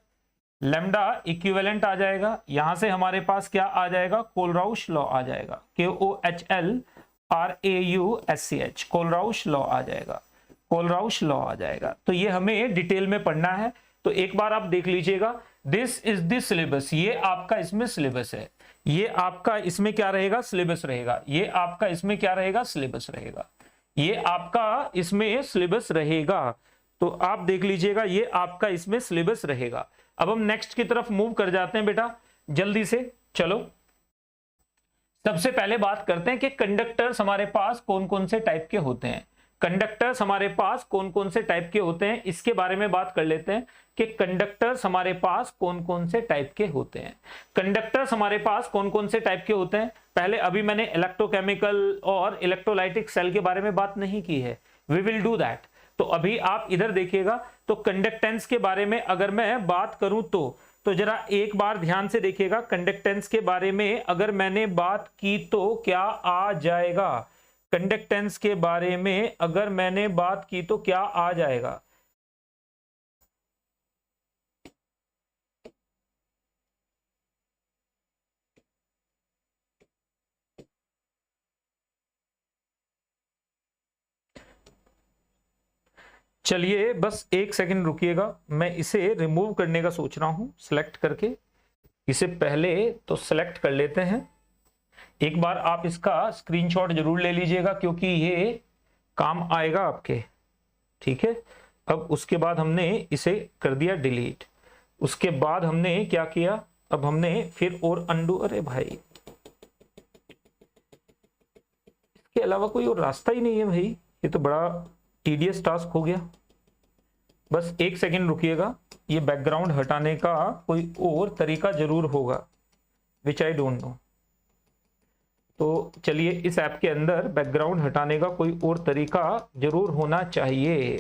A: लैम्डा इक्विवेलेंट आ जाएगा। यहां से हमारे पास क्या आ जाएगा, कोलराउश लॉ आ जाएगा, KOHL RAUSCH कोलराउश लॉ आ जाएगा, कोलराउश लॉ आ जाएगा। तो ये हमें डिटेल में पढ़ना है, तो एक बार आप देख लीजिएगा, दिस इज द सिलेबस, ये आपका इसमें सिलेबस है, ये आपका इसमें क्या रहेगा, सिलेबस रहेगा, ये आपका इसमें क्या रहेगा, सिलेबस रहेगा, ये आपका इसमें सिलेबस रहेगा। तो आप देख लीजिएगा ये आपका इसमें सिलेबस रहेगा। अब हम नेक्स्ट की तरफ मूव कर जाते हैं बेटा जल्दी से। चलो सबसे पहले बात करते हैं कि कंडक्टर्स हमारे पास कौन कौन से टाइप के होते हैं, कंडक्टर्स हमारे पास कौन कौन से टाइप के होते हैं, इसके बारे में बात कर लेते हैं कि कंडक्टर्स हमारे पास कौन कौन से टाइप के होते हैं। कंडक्टर्स हमारे पास कौन कौन से टाइप के होते हैं, पहले अभी मैंने इलेक्ट्रोकेमिकल और इलेक्ट्रोलाइटिक सेल के बारे में बात नहीं की है, वी विल डू दैट। तो अभी आप इधर देखिएगा, तो कंडक्टेंस के बारे में अगर मैं बात करूं तो जरा एक बार ध्यान से देखिएगा, कंडक्टेंस के बारे में अगर मैंने बात की तो क्या आ जाएगा, कंडक्टेंस के बारे में अगर मैंने बात की तो क्या आ जाएगा। चलिए बस एक सेकंड रुकिएगा, मैं इसे रिमूव करने का सोच रहा हूं, सिलेक्ट करके इसे पहले तो सिलेक्ट कर लेते हैं। एक बार आप इसका स्क्रीनशॉट जरूर ले लीजिएगा क्योंकि ये काम आएगा आपके, ठीक है। अब उसके बाद हमने इसे कर दिया डिलीट, उसके बाद हमने क्या किया, अब हमने फिर और अंडू, अरे भाई इसके अलावा कोई और रास्ता ही नहीं है भाई, ये तो बड़ा टीडियस टास्क हो गया। बस एक सेकंड रुकिएगा, ये बैकग्राउंड हटाने का कोई और तरीका जरूर होगा, विच आई डोंट नो। तो चलिए इस ऐप के अंदर बैकग्राउंड हटाने का कोई और तरीका जरूर होना चाहिए,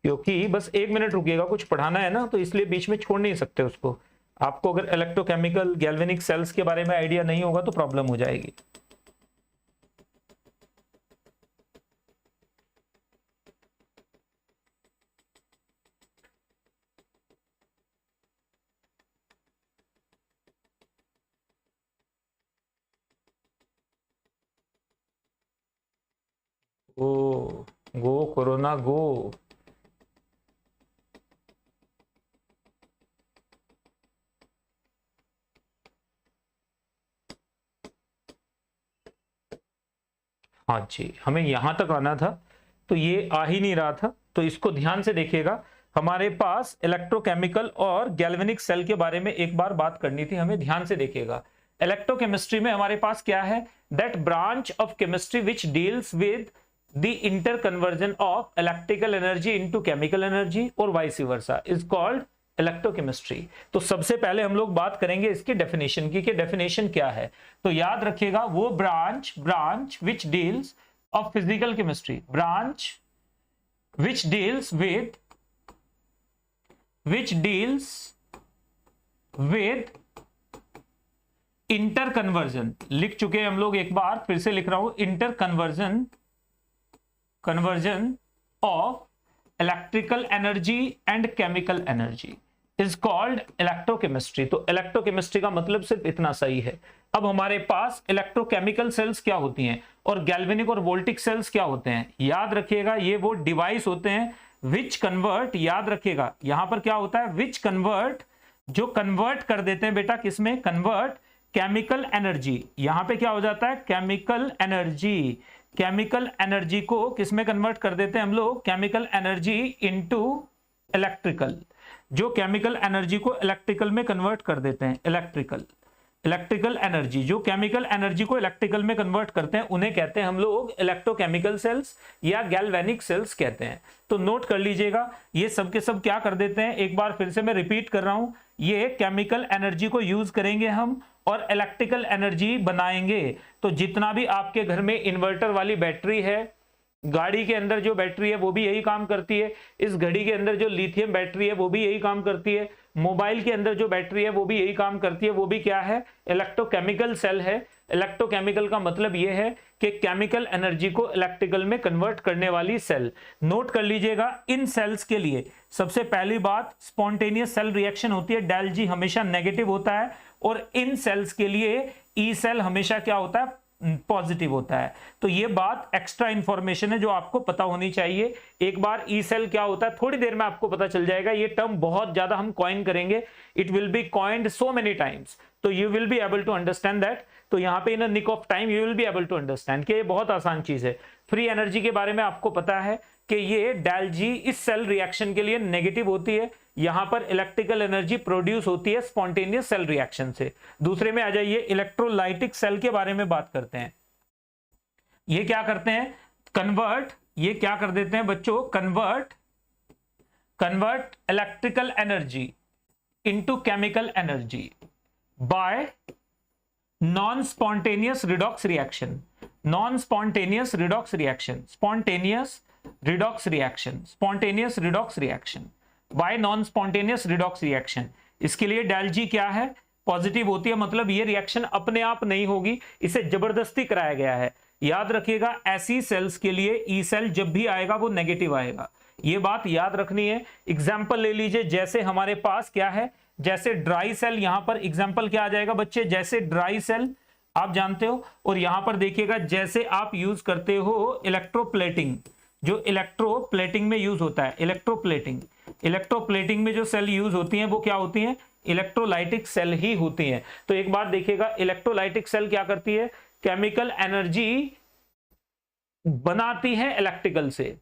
A: क्योंकि बस एक मिनट रुकिएगा, कुछ पढ़ाना है ना, तो इसलिए बीच में छोड़ नहीं सकते उसको। आपको अगर इलेक्ट्रोकेमिकल गैल्वेनिक सेल्स के बारे में आइडिया नहीं होगा तो प्रॉब्लम हो जाएगी। गो कोरोना गो। हाँ जी, हमें यहां तक आना था तो ये आ ही नहीं रहा था, तो इसको ध्यान से देखिएगा। हमारे पास इलेक्ट्रोकेमिकल और गैल्वेनिक सेल के बारे में एक बार बात करनी थी, हमें ध्यान से देखिएगा। इलेक्ट्रोकेमिस्ट्री में हमारे पास क्या है, that branch of chemistry which deals with the inter conversion of electrical energy into chemical energy और vice versa is called electrochemistry. तो सबसे पहले हम लोग बात करेंगे इसकी डेफिनेशन की, कि डेफिनेशन क्या है। तो याद रखिएगा, वो branch which deals of physical chemistry, branch which deals with inter conversion, लिख चुके हैं हम लोग, एक बार फिर से लिख रहा हूं, inter conversion of electrical energy and chemical energy is called electrochemistry. तो इलेक्ट्रोकेमिस्ट्री का मतलब सिर्फ इतना सही है। अब हमारे पास इलेक्ट्रोकेमिकल सेल्स क्या होती हैं और गैल्वेनिक और वोल्टिक सेल्स क्या होते हैं। याद रखिएगा, ये वो डिवाइस होते हैं विच कन्वर्ट, याद रखिएगा यहां पर क्या होता है, विच कन्वर्ट, जो कन्वर्ट कर देते हैं बेटा किसमें, कन्वर्ट केमिकल एनर्जी। यहां पे क्या हो जाता है, केमिकल एनर्जी, केमिकल एनर्जी को किसमें कन्वर्ट कर देते हैं हम लोग, केमिकल एनर्जी इनटू इलेक्ट्रिकल, जो केमिकल एनर्जी को इलेक्ट्रिकल में कन्वर्ट कर देते हैं, इलेक्ट्रिकल एनर्जी, जो केमिकल एनर्जी को इलेक्ट्रिकल में कन्वर्ट करते हैं उन्हें कहते हैं हम लोग इलेक्ट्रोकेमिकल सेल्स या गैल्वेनिक सेल्स कहते हैं। तो नोट कर लीजिएगा, ये सब के सब क्या कर देते हैं, एक बार फिर से मैं रिपीट कर रहा हूं, ये केमिकल एनर्जी को यूज करेंगे हम और इलेक्ट्रिकल एनर्जी बनाएंगे। तो जितना भी आपके घर में इन्वर्टर वाली बैटरी है, गाड़ी के अंदर जो बैटरी है वो भी यही काम करती है, इस घड़ी के अंदर जो लिथियम बैटरी है वो भी यही काम करती है, मोबाइल के अंदर जो बैटरी है वो भी यही काम करती है, वो भी क्या है, इलेक्ट्रोकेमिकल सेल है। इलेक्ट्रोकेमिकल का मतलब ये है कि केमिकल एनर्जी को इलेक्ट्रिकल में कन्वर्ट करने वाली सेल। नोट कर लीजिएगा, इन सेल्स के लिए सबसे पहली बात, स्पॉन्टेनियस सेल रिएक्शन होती है, डेल जी हमेशा नेगेटिव होता है, और इन सेल्स के लिए ई सेल हमेशा क्या होता है, पॉजिटिव होता है। तो ये बात एक्स्ट्रा इंफॉर्मेशन है जो आपको पता होनी चाहिए। एक बार ई सेल क्या होता है थोड़ी देर में आपको पता चल जाएगा, ये टर्म बहुत ज्यादा हम कॉइन करेंगे, it will be coined so many times, तो you will be able to understand that. तो यहां पे in a nick of time you will be able to understand कि ये बहुत आसान चीज है। फ्री एनर्जी के बारे में आपको पता है कि ये डेल जी इस सेल रिएक्शन के लिए नेगेटिव होती है, यहां पर इलेक्ट्रिकल एनर्जी प्रोड्यूस होती है स्पॉन्टेनियस सेल रिएक्शन से। दूसरे में आ जाइए, इलेक्ट्रोलाइटिक सेल के बारे में बात करते हैं। ये क्या करते हैं, कन्वर्ट, ये क्या कर देते हैं बच्चों, convert electrical energy into chemical energy by non spontaneous redox reaction. Non spontaneous redox reaction, spontaneous redox reaction, spontaneous redox reaction. Bye non spontaneous redox reaction, इसके लिए डेल जी क्या है, पॉजिटिव होती है, मतलब ये रिएक्शन अपने आप नहीं होगी, इसे जबरदस्ती कराया गया है। याद रखिएगा ऐसी सेल्स के लिए ई सेल जब भी आएगा वो नेगेटिव आएगा, ये बात याद रखनी है। एग्जाम्पल ले लीजिए, जैसे हमारे पास क्या है, जैसे ड्राई सेल, यहां पर एग्जाम्पल क्या आ जाएगा बच्चे, जैसे ड्राई सेल आप जानते हो, और यहां पर देखिएगा जैसे आप यूज करते हो इलेक्ट्रोप्लेटिंग, जो इलेक्ट्रोप्लेटिंग में यूज होता है, इलेक्ट्रोप्लेटिंग, इलेक्ट्रोप्लेटिंग में जो सेल यूज होती हैं वो क्या होती हैं, इलेक्ट्रोलाइटिक सेल ही होती हैं। तो एक बार देखिएगा इलेक्ट्रोलाइटिक सेल क्या करती है, केमिकल एनर्जी बनाती है इलेक्ट्रिकल से,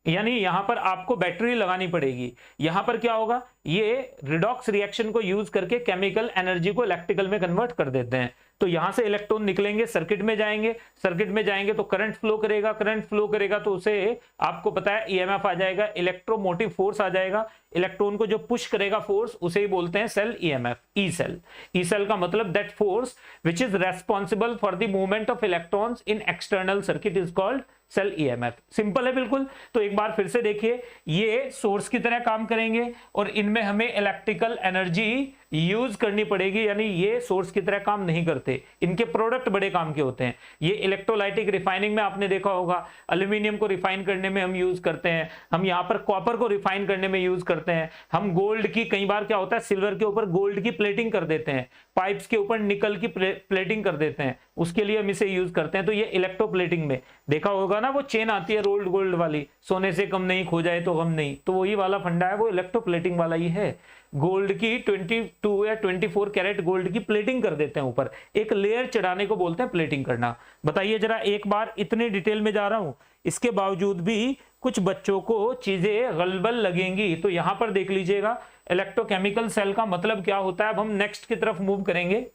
A: यानी यहां पर आपको बैटरी लगानी पड़ेगी। यहां पर क्या होगा, ये रिडॉक्स रिएक्शन को यूज करके केमिकल एनर्जी को इलेक्ट्रिकल में कन्वर्ट कर देते हैं। तो यहां से इलेक्ट्रॉन निकलेंगे, सर्किट में जाएंगे, सर्किट में जाएंगे तो करंट फ्लो करेगा, करंट फ्लो करेगा तो उसे आपको पता है ईएमएफ आ जाएगा, इलेक्ट्रोमोटिव फोर्स आ जाएगा, इलेक्ट्रॉन को जो पुश करेगा फोर्स उसे ही बोलते हैं cell EMF, E cell. E cell का मतलब that force which is responsible for the movement of electrons in external circuit is called cell EMF. Simple है बिल्कुल। तो एक बार फिर से देखिए, ये सोर्स की तरह काम करेंगे और इनमें हमें इलेक्ट्रिकल एनर्जी यूज करनी पड़ेगी, यानी ये सोर्स की तरह काम नहीं करते, इनके प्रोडक्ट बड़े काम के होते हैं। ये इलेक्ट्रोलाइटिक रिफाइनिंग में आपने देखा होगा, एल्यूमिनियम को रिफाइन करने में हम यूज करते हैं, हम यहाँ पर कॉपर को रिफाइन करने में यूज करते हैं, हम गोल्ड की, कई बार क्या होता है सिल्वर के ऊपर गोल्ड की प्लेटिंग कर देते हैं, पाइप्स के ऊपर निकल की प्लेटिंग कर देते हैं, उसके लिए हम इसे यूज करते हैं। तो ये इलेक्ट्रोप्लेटिंग में देखा होगा ना, वो चेन आती है रोल्ड गोल्ड वाली, सोने से कम नहीं, खो जाए तो गम नहीं, तो वही वाला फंडा है, वो इलेक्ट्रोप्लेटिंग वाला ही है। गोल्ड की 22 या 24 कैरेट गोल्ड की प्लेटिंग कर देते हैं, ऊपर एक लेयर चढ़ाने को बोलते हैं प्लेटिंग करना। बताइए जरा, एक बार इतने डिटेल में जा रहा हूं, इसके बावजूद भी कुछ बच्चों को चीजें गलबल लगेंगी। तो यहां पर देख लीजिएगा इलेक्ट्रोकेमिकल सेल का मतलब क्या होता है। अब हम नेक्स्ट की तरफ मूव करेंगे,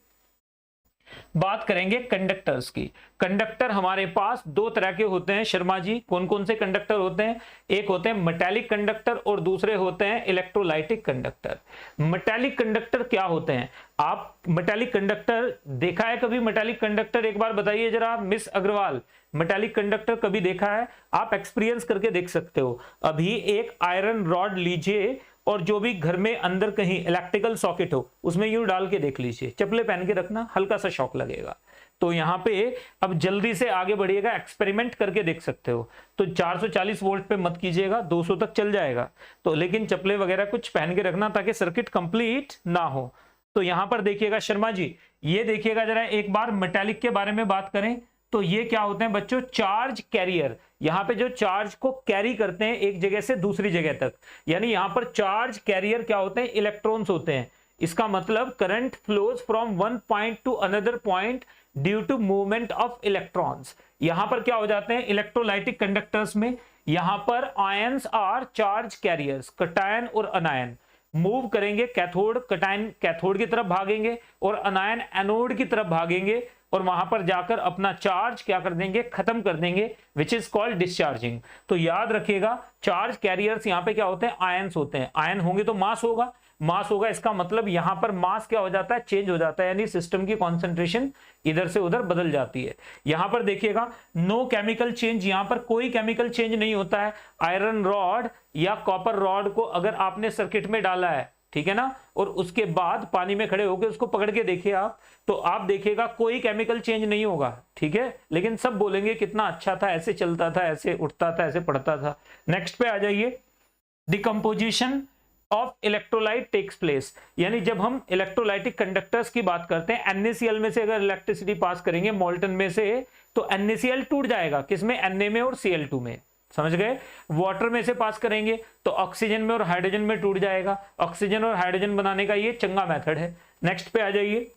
A: बात करेंगे कंडक्टर्स की। कंडक्टर हमारे पास दो तरह के होते हैं शर्मा जी, कौन कौन से कंडक्टर होते हैं, एक होते हैं मेटालिक कंडक्टर और दूसरे होते हैं इलेक्ट्रोलाइटिक कंडक्टर। मेटालिक कंडक्टर क्या होते हैं, आप मेटालिक कंडक्टर देखा है कभी, मेटालिक कंडक्टर एक बार बताइए जरा मिस अग्रवाल, मेटालिक कंडक्टर कभी देखा है? आप एक्सपीरियंस करके देख सकते हो। अभी एक आयरन रॉड लीजिए और जो भी घर में अंदर कहीं इलेक्ट्रिकल सॉकेट हो उसमें यूं डाल के देख लीजिए, चप्पलें पहन के रखना, हल्का सा शॉक लगेगा। तो यहाँ पे अब जल्दी से आगे बढ़िएगा, एक्सपेरिमेंट करके देख सकते हो। तो 440 वोल्ट पे मत कीजिएगा, 200 तक चल जाएगा, तो लेकिन चप्पलें वगैरह कुछ पहन के रखना ताकि सर्किट कंप्लीट ना हो। तो यहां पर देखिएगा शर्मा जी, ये देखिएगा जरा एक बार मेटालिक के बारे में बात करें तो ये क्या होते हैं बच्चों, चार्ज कैरियर। यहां पे जो चार्ज को कैरी करते हैं एक जगह से दूसरी जगह तक, यानी यहां पर चार्ज कैरियर क्या होते हैं, इलेक्ट्रॉन्स होते हैं। इसका मतलब current flows from one point to another point due to movement of electrons. यहां पर क्या हो जाते हैं इलेक्ट्रोलाइटिक कंडक्टर्स में, यहां पर ions are charge carriers, cation और अनायन मूव करेंगे, कैथोड कटायन कैथोड की तरफ भागेंगे और अनायन एनोड की तरफ भागेंगे और वहां पर जाकर अपना चार्ज क्या कर देंगे, खत्म कर देंगे, विच इज कॉल्ड डिस्चार्जिंग। तो याद रखिएगा चार्ज कैरियर्स यहाँ पे क्या होते हैं, आयंस होते हैं। आयन होंगे तो मास होगा, मास होगा, इसका मतलब यहां पर मास क्या हो जाता है, चेंज हो जाता है, यानी सिस्टम की कॉन्सेंट्रेशन इधर से उधर बदल जाती है। यहां पर देखिएगा नो केमिकल चेंज, यहां पर कोई केमिकल चेंज नहीं होता है। आयरन रॉड या कॉपर रॉड को अगर आपने सर्किट में डाला है, ठीक है ना, और उसके बाद पानी में खड़े होकर उसको पकड़ के देखिए आप, तो आप देखिएगा कोई केमिकल चेंज नहीं होगा, ठीक है, लेकिन सब बोलेंगे कितना अच्छा था, ऐसे चलता था, ऐसे उठता था, ऐसे पड़ता था। नेक्स्ट पे आ जाइए, decomposition of electrolyte takes place, यानी जब हम इलेक्ट्रोलाइटिक कंडक्टर्स की बात करते हैं, NaCl में से अगर इलेक्ट्रिसिटी पास करेंगे मोल्टन में से, तो NaCl टूट जाएगा, किसमें, Na में और Cl2 में, समझ गए। वाटर में से पास करेंगे तो ऑक्सीजन में और हाइड्रोजन में टूट जाएगा, ऑक्सीजन और हाइड्रोजन बनाने का ये चंगा मेथड है। नेक्स्ट पे आ जाइए,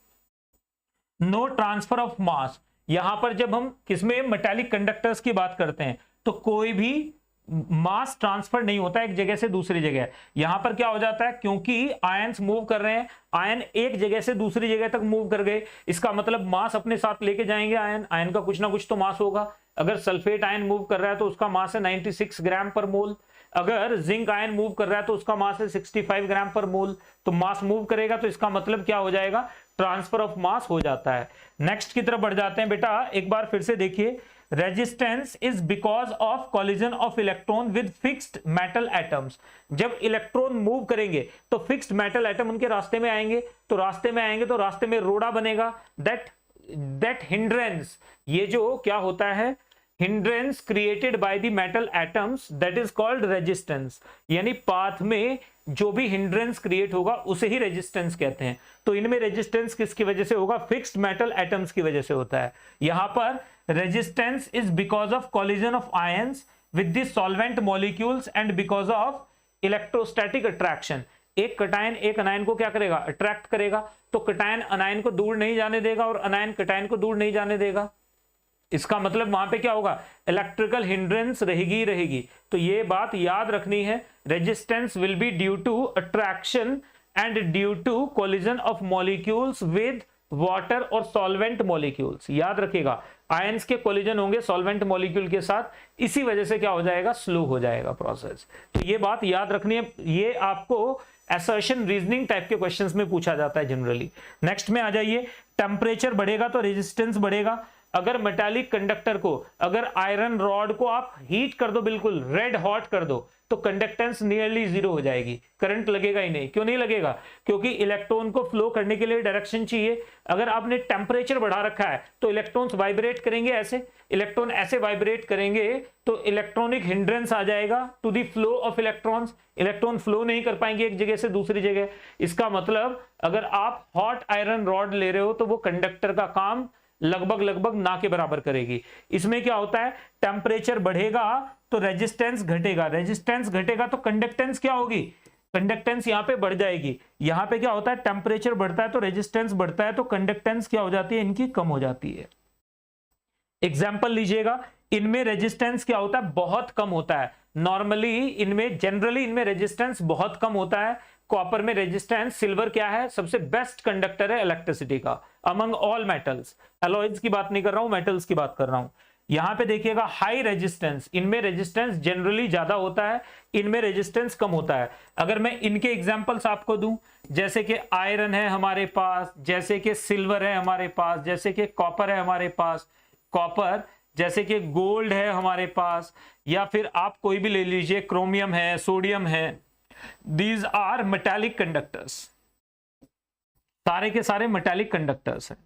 A: नो ट्रांसफर ऑफ मास। यहां पर जब हम किसमें, मेटालिक कंडक्टर्स की बात करते हैं तो कोई भी मास ट्रांसफर नहीं होता एक जगह से दूसरी जगह। यहां पर क्या हो जाता है, क्योंकि आयंस मूव कर रहे हैं, आयन एक जगह से दूसरी जगह तक मूव कर गए, इसका मतलब मास अपने साथ लेके जाएंगे। आयन का कुछ ना कुछ तो मास होगा। अगर सल्फेट आयन मूव कर रहा है तो उसका मास है 96 ग्राम पर मोल, अगर जिंक आयन मूव कर रहा है तो उसका मास है 65 ग्राम पर मोल। तो मास मूव करेगा तो इसका मतलब क्या हो जाएगा, ट्रांसफर ऑफ मास हो जाता है। नेक्स्ट की तरफ बढ़ जाते हैं बेटा, एक बार फिर से देखिए, resistance is because of collision of electron with fixed metal atoms. जब इलेक्ट्रॉन मूव करेंगे तो फिक्स्ड मेटल एटम उनके रास्ते में आएंगे, तो रास्ते में रोड़ा बनेगा। दैट हिंड्रेंस, ये जो क्या होता है, hindrance created by the metal atoms, that is called resistance. यानी पाथ में जो भी हिंड्रेंस क्रिएट होगा उसे ही रेजिस्टेंस कहते हैं। तो इनमें रेजिस्टेंस किसकी वजह से होगा, फिक्स्ड मेटल एटम्स की वजह से होता है। यहां पर resistance is because of collision of ions with the solvent molecules and because of electrostatic attraction. एक कटायन एक अनायन को क्या करेगा, अट्रैक्ट करेगा, तो कटायन अनायन को दूर नहीं जाने देगा और अनायन कटायन को दूर नहीं जाने देगा। इसका मतलब वहां पे क्या होगा, इलेक्ट्रिकल हिंड्रेंस रहेगी। तो ये बात याद रखनी है, resistance will be due to attraction and due to collision of molecules with water और सॉल्वेंट मॉलिक्यूल्स। याद रखिएगा, आयंस के कोलिजन होंगे सॉल्वेंट मॉलिक्यूल के साथ, इसी वजह से क्या हो जाएगा, स्लो हो जाएगा प्रोसेस। तो ये बात याद रखनी है, ये आपको असर्शन रीजनिंग टाइप के क्वेश्चंस में पूछा जाता है जनरली। नेक्स्ट में आ जाइए, टेम्परेचर बढ़ेगा तो रेजिस्टेंस बढ़ेगा। अगर मेटालिक कंडक्टर को, अगर आयरन रॉड को आप हीट कर दो, बिल्कुल रेड हॉट कर दो, तो कंडक्टेंस नियरली जीरो हो जाएगी, करंट लगेगा ही नहीं। क्यों नहीं लगेगा, क्योंकि इलेक्ट्रॉन को फ्लो करने के लिए डायरेक्शन चाहिए। अगर आपने टेम्परेचर बढ़ा रखा है तो इलेक्ट्रॉन्स वाइब्रेट करेंगे, ऐसे इलेक्ट्रॉन ऐसे वाइब्रेट करेंगे तो इलेक्ट्रॉनिक हिंड्रेंस आ जाएगा to the flow of electrons. Electron flow नहीं कर पाएंगे एक जगह से दूसरी जगह। इसका मतलब अगर आप हॉट आयरन रॉड ले रहे हो तो वो कंडक्टर का काम लगभग ना के बराबर करेगी। इसमें क्या होता है, टेम्परेचर बढ़ेगा तो रेजिस्टेंस घटेगा तो कंडक्टेंस क्या होगी, कंडक्टेंस यहां पे बढ़ जाएगी। यहां पे क्या होता है, टेम्परेचर बढ़ता है तो रेजिस्टेंस बढ़ता है, तो कंडक्टेंस क्या हो जाती है, इनकी कम हो जाती है। एग्जाम्पल लीजिएगा, इनमें रेजिस्टेंस क्या होता है, बहुत कम होता है। जनरली इनमें रेजिस्टेंस बहुत कम होता है। कॉपर में रेजिस्टेंस, सिल्वर क्या है, सबसे बेस्ट कंडक्टर है इलेक्ट्रिसिटी का अमंग ऑल मेटल्स। अलॉयज की बात नहीं कर रहा हूं, मेटल्स की बात कर रहा हूं। यहां पे देखिएगा हाई रेजिस्टेंस, इनमें रेजिस्टेंस जनरली ज्यादा होता है, इनमें रेजिस्टेंस कम होता है। अगर मैं इनके एग्जांपल्स आपको दूं, जैसे कि आयरन है हमारे पास, जैसे कि सिल्वर है हमारे पास, जैसे कि कॉपर है हमारे पास, कॉपर जैसे कि गोल्ड है हमारे पास, या फिर आप कोई भी ले लीजिए, क्रोमियम है, सोडियम है, दीज आर मेटालिक कंडक्टर्स, सारे के सारे मेटालिक कंडक्टर्स हैं।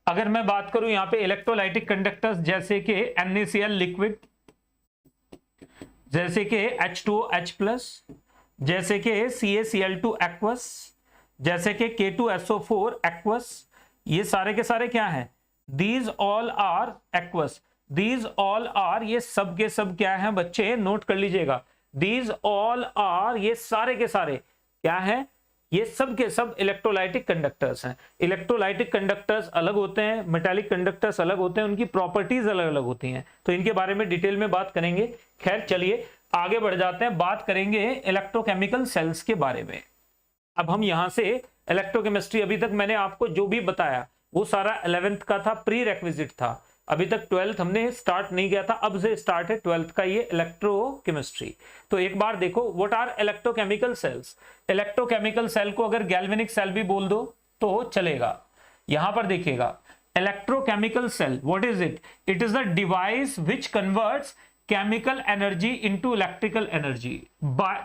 A: अगर मैं बात करूं यहां पे इलेक्ट्रोलाइटिक कंडक्टर्स, जैसे कि NaCl लिक्विड, जैसे कि H2OH+, जैसे कि CaCl2 एक्वस, जैसे कि K2SO4 एक्वस, ये सारे के सारे क्या हैं, these all are aqueous, these all are, ये सब के सब क्या है बच्चे, नोट कर लीजिएगा, दीज ऑल आर, ये सारे के सारे क्या है, ये सब के सब इलेक्ट्रोलाइटिक कंडक्टर्स हैं। इलेक्ट्रोलाइटिक कंडक्टर्स अलग होते हैं, मेटालिक कंडक्टर्स अलग होते हैं, उनकी प्रॉपर्टीज अलग अलग होती हैं, तो इनके बारे में डिटेल में बात करेंगे। खैर चलिए आगे बढ़ जाते हैं, बात करेंगे इलेक्ट्रोकेमिकल सेल्स के बारे में। अब हम यहां से इलेक्ट्रोकेमिस्ट्री, अभी तक मैंने आपको जो भी बताया वो सारा 11th का था, प्री रेक्विजिट था, अभी तक 12th हमने स्टार्ट नहीं किया था, अब से स्टार्ट है 12th का ये इलेक्ट्रोकेमिस्ट्री। तो एक बार देखो, what are electrochemical cells. Electrochemical cell को अगर गैल्वेनिक सेल भी बोल दो तो चलेगा। यहां पर देखिएगा, electrochemical cell, what is it, it is the device which converts chemical energy into electrical energy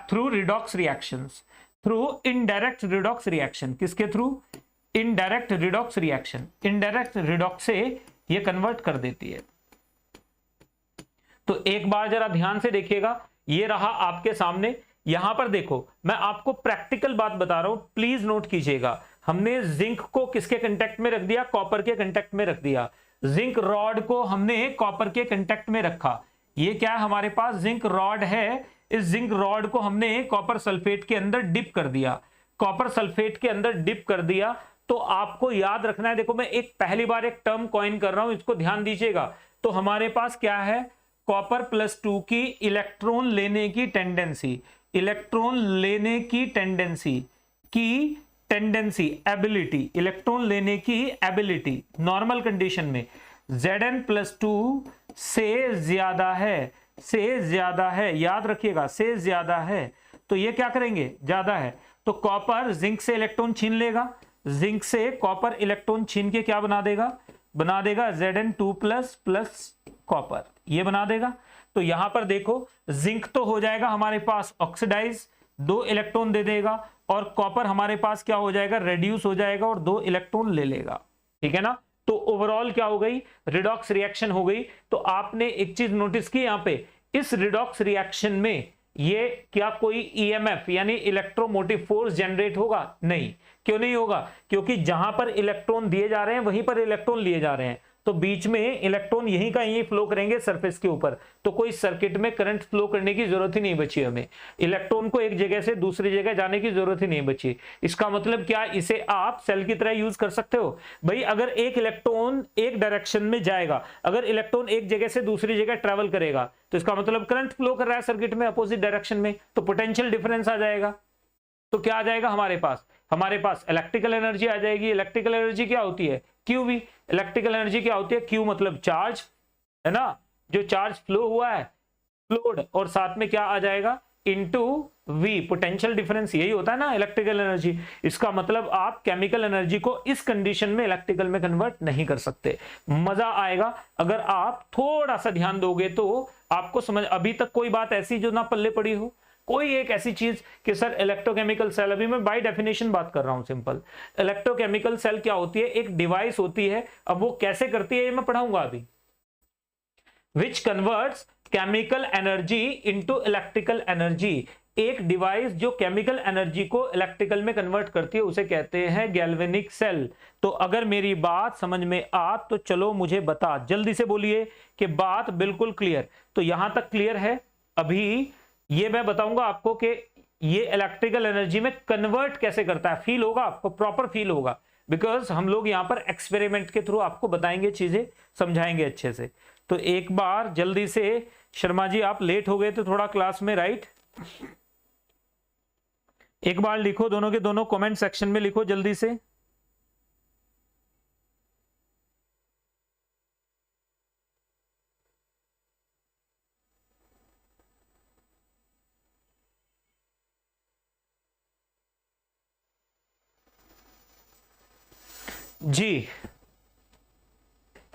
A: through redox reactions, through indirect redox reaction. किसके थ्रू, indirect redox reaction, indirect redox से ये कन्वर्ट कर देती है। तो एक बार जरा ध्यान से देखिएगा, ये रहा आपके सामने, यहां पर देखो मैं आपको प्रैक्टिकल बात बता रहा हूं, प्लीज नोट कीजिएगा। हमने जिंक को किसके कांटेक्ट में रख दिया, कॉपर के कांटेक्ट में रख दिया। जिंक रॉड को हमने कॉपर के कांटेक्ट में रखा। ये क्या है, हमारे पास जिंक रॉड है, इस जिंक रॉड को हमने कॉपर सल्फेट के अंदर डिप कर दिया। कॉपर सल्फेट के अंदर डिप कर दिया तो आपको याद रखना है, देखो मैं एक पहली बार एक टर्म कॉइन कर रहा हूं, इसको ध्यान दीजिएगा। तो हमारे पास क्या है, कॉपर +2 की इलेक्ट्रॉन लेने की टेंडेंसी, इलेक्ट्रॉन लेने की टेंडेंसी एबिलिटी, इलेक्ट्रॉन लेने की एबिलिटी नॉर्मल कंडीशन में Zn+2 से ज्यादा है, से ज्यादा है, याद रखिएगा से ज्यादा है। तो ये क्या करेंगे, ज्यादा है तो कॉपर जिंक से इलेक्ट्रॉन छीन लेगा, जिंक से कॉपर इलेक्ट्रॉन छीन के क्या बना देगा, बना देगा Zn2 प्लस कॉपर, ये बना देगा। तो यहां पर देखो जिंक तो हो जाएगा हमारे पास ऑक्सीडाइज, 2 इलेक्ट्रॉन दे देगा, और कॉपर हमारे पास क्या हो जाएगा, रेड्यूस हो जाएगा और 2 इलेक्ट्रॉन ले लेगा, ठीक है ना। तो ओवरऑल क्या हो गई, रिडॉक्स रिएक्शन हो गई। तो आपने एक चीज नोटिस की यहां पे, इस रिडॉक्स रिएक्शन में ये क्या कोई ईएमएफ यानी इलेक्ट्रोमोटिव फोर्स जनरेट होगा? नहीं। क्यों नहीं होगा? क्योंकि जहां पर इलेक्ट्रॉन दिए जा रहे हैं वहीं पर इलेक्ट्रॉन लिए जा रहे हैं, तो बीच में इलेक्ट्रॉन यहीं का यहीं फ्लो करेंगे सरफेस के ऊपर, तो कोई सर्किट में करंट फ्लो करने की जरूरत ही नहीं बची हमें, इलेक्ट्रॉन को एक जगह से दूसरी जगह जाने की जरूरत ही नहीं बची। इसका मतलब क्या, इसे आप सेल की तरह यूज कर सकते हो भाई। अगर एक इलेक्ट्रॉन एक डायरेक्शन में जाएगा, अगर इलेक्ट्रॉन एक जगह से दूसरी जगह ट्रेवल करेगा, तो इसका मतलब करंट फ्लो कर रहा है सर्किट में अपोजिट डायरेक्शन में, तो पोटेंशियल डिफरेंस आ जाएगा। तो क्या आ जाएगा हमारे पास इलेक्ट्रिकल एनर्जी आ जाएगी। इलेक्ट्रिकल एनर्जी क्या होती है? QV। इलेक्ट्रिकल एनर्जी क्या होती है? Q मतलब चार्ज, है ना, जो चार्ज फ्लो हुआ है, फ्लोड, और साथ में क्या आ जाएगा, इनटू V, पोटेंशियल डिफरेंस, यही होता है ना इलेक्ट्रिकल एनर्जी। इसका मतलब आप केमिकल एनर्जी को इस कंडीशन में इलेक्ट्रिकल में कन्वर्ट नहीं कर सकते। मजा आएगा अगर आप थोड़ा सा ध्यान दोगे तो आपको समझ। अभी तक कोई बात ऐसी जो ना पल्ले पड़ी हो, कोई एक ऐसी चीज कि सर इलेक्ट्रोकेमिकल सेल, अभी मैं बाय डेफिनेशन बात कर रहा हूं सिंपल। इलेक्ट्रोकेमिकल सेल क्या होती है? एक डिवाइस होती है, अब वो कैसे करती है ये मैं पढ़ाऊंगा अभी। विच converts chemical energy into electrical energy, एक डिवाइस जो केमिकल एनर्जी को इलेक्ट्रिकल में कन्वर्ट करती है उसे कहते हैं गैल्वेनिक सेल। तो अगर मेरी बात समझ में आ तो चलो मुझे बता, जल्दी से बोलिए कि बात बिल्कुल क्लियर। तो यहां तक क्लियर है? अभी ये मैं बताऊंगा आपको कि ये इलेक्ट्रिकल एनर्जी में कन्वर्ट कैसे करता है। फील होगा आपको, प्रॉपर फील होगा, बिकॉज हम लोग यहां पर एक्सपेरिमेंट के थ्रू आपको बताएंगे, चीजें समझाएंगे अच्छे से। तो एक बार जल्दी से, शर्मा जी आप लेट हो गए थे थोड़ा क्लास में, राइट? एक बार लिखो, दोनों के दोनों कमेंट सेक्शन में लिखो जल्दी से। जी